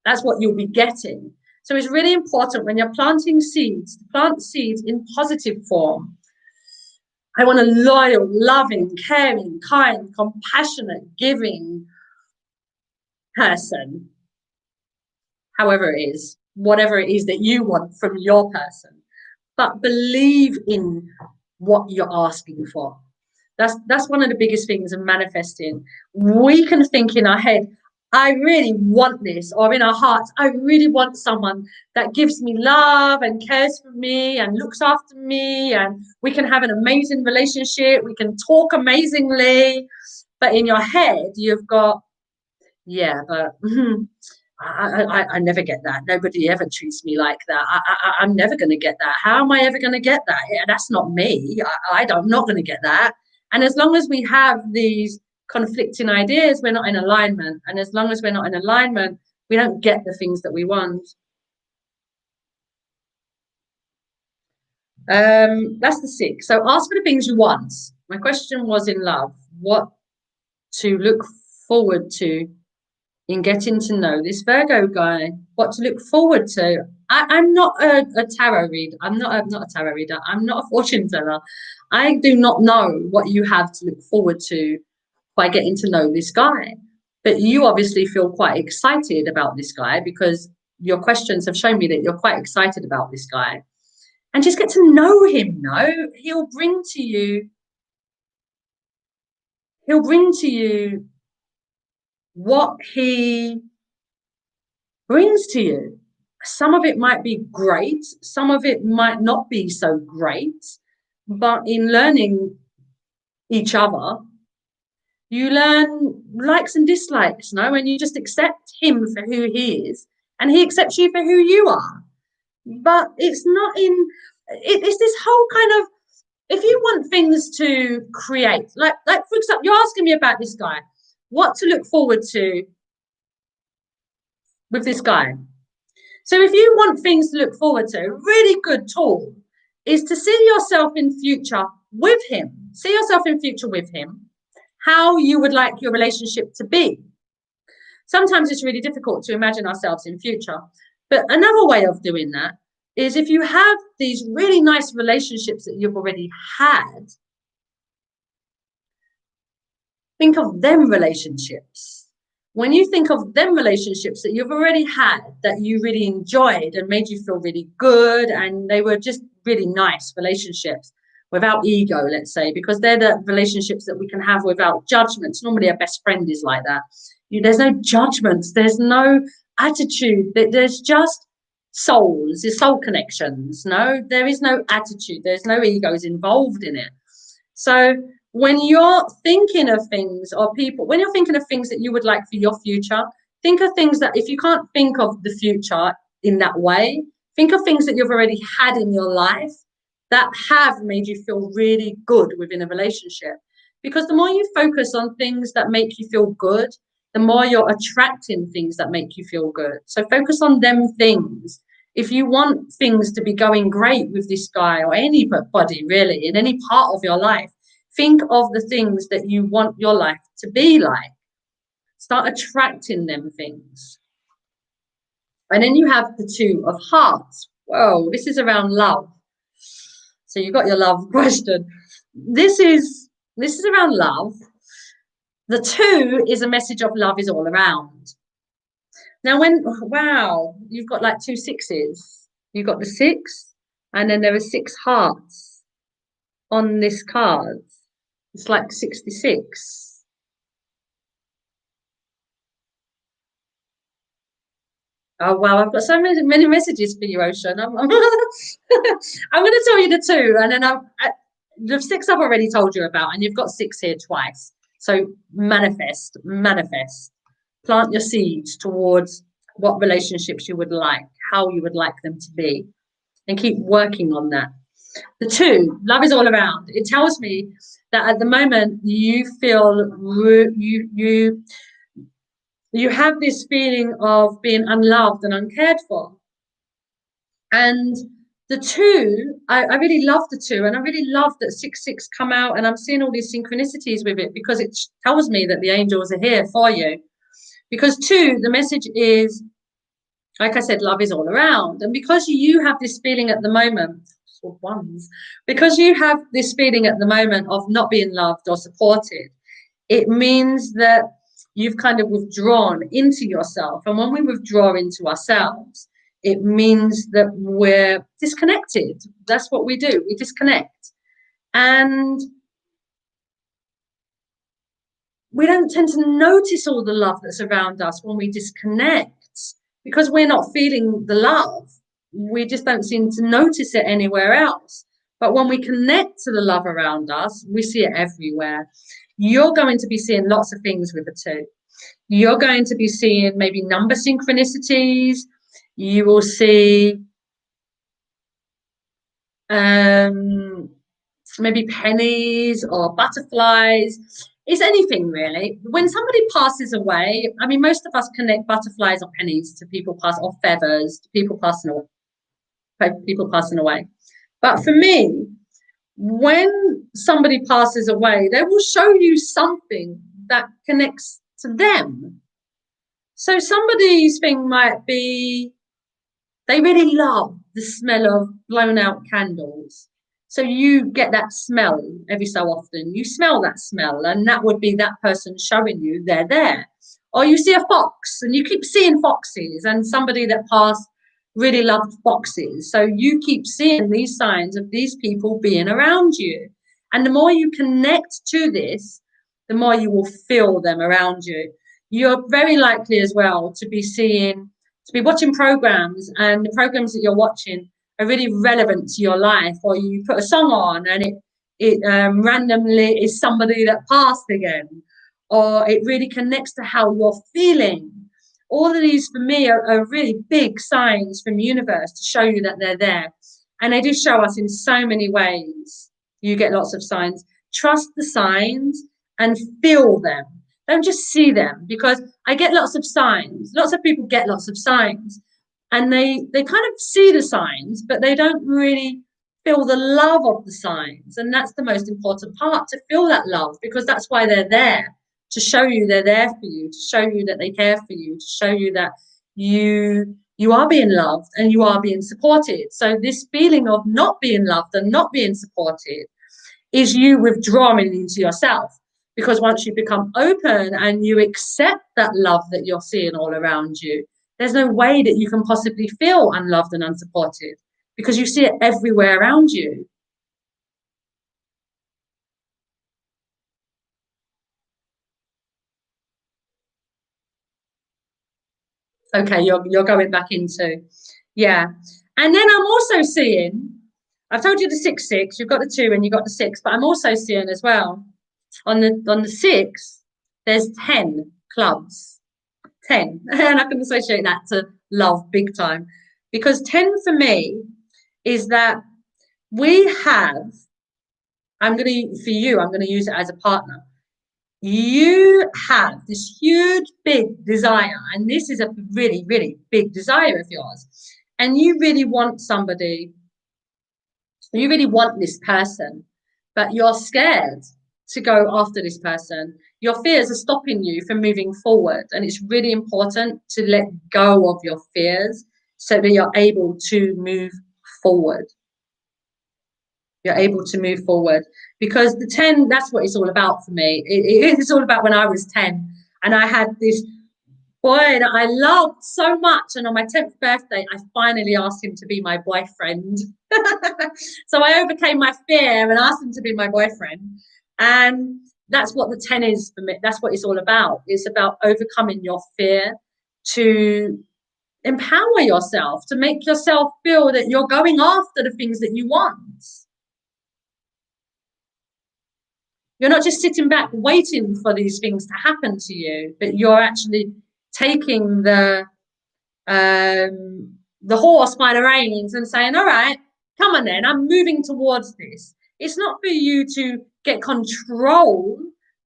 that's what you'll be getting. So it's really important when you're planting seeds to plant seeds in positive form. I want a loyal, loving, caring, kind, compassionate, giving person, however it is, whatever it is that you want from your person. But believe in what you're asking for. That's one of the biggest things in manifesting. We can think in our head, I really want this, or in our hearts, I really want someone that gives me love and cares for me and looks after me, and we can have an amazing relationship, we can talk amazingly. But in your head, you've got, yeah, but I never get that. Nobody ever treats me like that. I'm never going to get that. How am I ever going to get that? Yeah, that's not me. I'm not going to get that. And as long as we have these conflicting ideas, we're not in alignment. And as long as we're not in alignment, we don't get the things that we want. That's the 6. So ask for the things you want. My question was in love, what to look forward to in getting to know this Virgo guy, what to look forward to. I'm not a tarot reader. I'm not a tarot reader. I'm not a fortune teller. I do not know what you have to look forward to by getting to know this guy. But you obviously feel quite excited about this guy because your questions have shown me that you're quite excited about this guy. And just get to know him, no? He'll bring to you what he brings to you. Some of it might be great, some of it might not be so great, but in learning each other, you learn likes and dislikes, no? And you just accept him for who he is, and he accepts you for who you are. But it's not it's this whole kind of, if you want things to create, like for example, you're asking me about this guy, what to look forward to with this guy. So if you want things to look forward to, a really good tool is to see yourself in future with him. See yourself in future with him, how you would like your relationship to be. Sometimes it's really difficult to imagine ourselves in future. But another way of doing that is if you have these really nice relationships that you've already had, think of them relationships. When you think of them relationships that you've already had, that you really enjoyed and made you feel really good, and they were just really nice relationships without ego, let's say, because they're the relationships that we can have without judgments. Normally a best friend is like that. There's no judgments, there's no attitude, there's just souls, there's soul connections. No, there is no attitude, there's no egos involved in it. So when you're thinking of things or people, when you're thinking of things that you would like for your future, think of things that, if you can't think of the future in that way, think of things that you've already had in your life that have made you feel really good within a relationship. Because the more you focus on things that make you feel good, the more you're attracting things that make you feel good. So focus on them things. If you want things to be going great with this guy or anybody really in any part of your life, think of the things that you want your life to be like. Start attracting them things. And then you have the 2 of hearts. Whoa, this is around love. So you've got your love question. This is around love. The 2 is a message of love is all around. Now wow, you've got like 2 6s. You've got the 6, and then there are 6 hearts on this card. It's like 66. Oh, wow. I've got so many messages for you, Ocean. I'm going to tell you the 2. And then the 6 I've already told you about. And you've got 6 here twice. So manifest. Plant your seeds towards what relationships you would like, how you would like them to be. And keep working on that. The 2, love is all around. It tells me that at the moment you feel You have this feeling of being unloved and uncared for. And the two, I really love the two, and I really love that 6-6 come out, and I'm seeing all these synchronicities with it, because it tells me that the angels are here for you. Because two, the message is, like I said, love is all around. And because you have this feeling at the moment, because you have this feeling at the moment of not being loved or supported, it means that you've kind of withdrawn into yourself. And when we withdraw into ourselves, it means that we're disconnected. That's what we do. We disconnect. And we don't tend to notice all the love that's around us when we disconnect, because we're not feeling the love. We just don't seem to notice it anywhere else. But when we connect to the love around us, we see it everywhere. You're going to be seeing lots of things with the two. You're going to be seeing maybe number synchronicities. You will see maybe pennies or butterflies. It's anything really. When somebody passes away, I mean, most of us connect butterflies or pennies to people or feathers to people passing away. But for me, when somebody passes away, they will show you something that connects to them. So somebody's thing might be they really love the smell of blown out candles. So you get that smell every so often. You smell that smell, and that would be that person showing you they're there. Or you see a fox and you keep seeing foxes, and somebody that passed really loved foxes. So you keep seeing these signs of these people being around you. And the more you connect to this, the more you will feel them around you. You're very likely as well to be watching programs, and the programs that you're watching are really relevant to your life, or you put a song on and it randomly is somebody that passed again, or it really connects to how you're feeling. All of these for me are really big signs from the universe to show you that they're there. And they do show us in so many ways. You get lots of signs. Trust the signs and feel them. Don't just see them, because I get lots of signs. Lots of people get lots of signs, and they kind of see the signs, but they don't really feel the love of the signs. And that's the most important part, to feel that love, because that's why they're there, to show you they're there for you, to show you that they care for you, to show you that you are being loved and you are being supported. So this feeling of not being loved and not being supported is you withdrawing into yourself. Because once you become open and you accept that love that you're seeing all around you, there's no way that you can possibly feel unloved and unsupported, because you see it everywhere around you. Okay, you're going back into, yeah. And then I'm also seeing, I've told you the 6-6, you've got the 2 and you've got the 6, but I'm also seeing as well on the 6, there's 10 clubs. 10. And I can associate that to love big time, because 10 for me is that we have, I'm going to, for you, I'm going to use it as a partner. You have this huge, big desire, and this is a really, really big desire of yours. And you really want somebody, you really want this person, but you're scared to go after this person. Your fears are stopping you from moving forward. And it's really important to let go of your fears so that you're able to move forward. You're able to move forward, because the 10, that's what it's all about for me. It's all about when I was 10 and I had this boy that I loved so much. And on my 10th birthday, I finally asked him to be my boyfriend. So I overcame my fear and asked him to be my boyfriend. And that's what the 10 is for me. That's what it's all about. It's about overcoming your fear, to empower yourself, to make yourself feel that you're going after the things that you want. You're not just sitting back waiting for these things to happen to you, but you're actually taking the horse by the reins and saying, all right, come on then, I'm moving towards this. It's not for you to get control,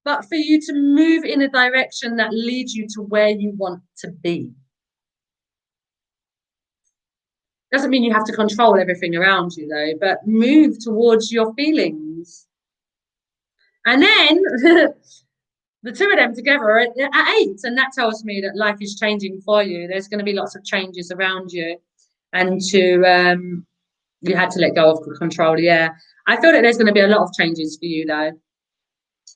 but for you to move in a direction that leads you to where you want to be. Doesn't mean you have to control everything around you, though, but move towards your feelings. And then the two of them together are at 8, and that tells me that life is changing for you. There's going to be lots of changes around you, and you had to let go of control. Yeah, I feel that there's going to be a lot of changes for you, though.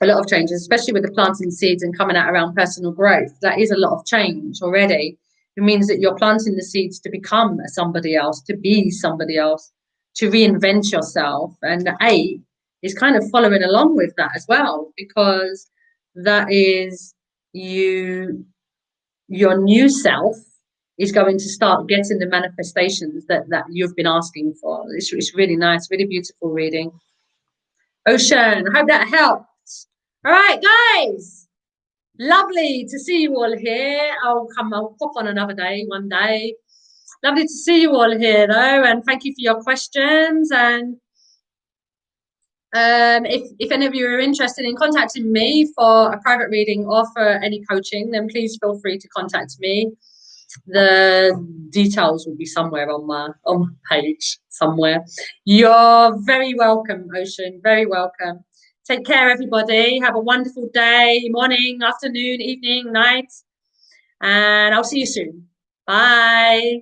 A lot of changes, especially with the planting seeds and coming out around personal growth. That is a lot of change already. It means that you're planting the seeds to become somebody else, to be somebody else, to reinvent yourself. And the 8 is kind of following along with that as well, because that is your new self is going to start getting the manifestations that you've been asking for. It's really nice, really beautiful reading. Ocean, I hope that helped. All right, guys. Lovely to see you all here. I'll pop on another day, one day. Lovely to see you all here, though, and thank you for your questions. And if any of you are interested in contacting me for a private reading or for any coaching, then please feel free to contact me. The details will be somewhere on my page somewhere. You're very welcome, Ocean. Very welcome. Take care, everybody. Have a wonderful day, morning, afternoon, evening, night. And I'll see you soon. Bye.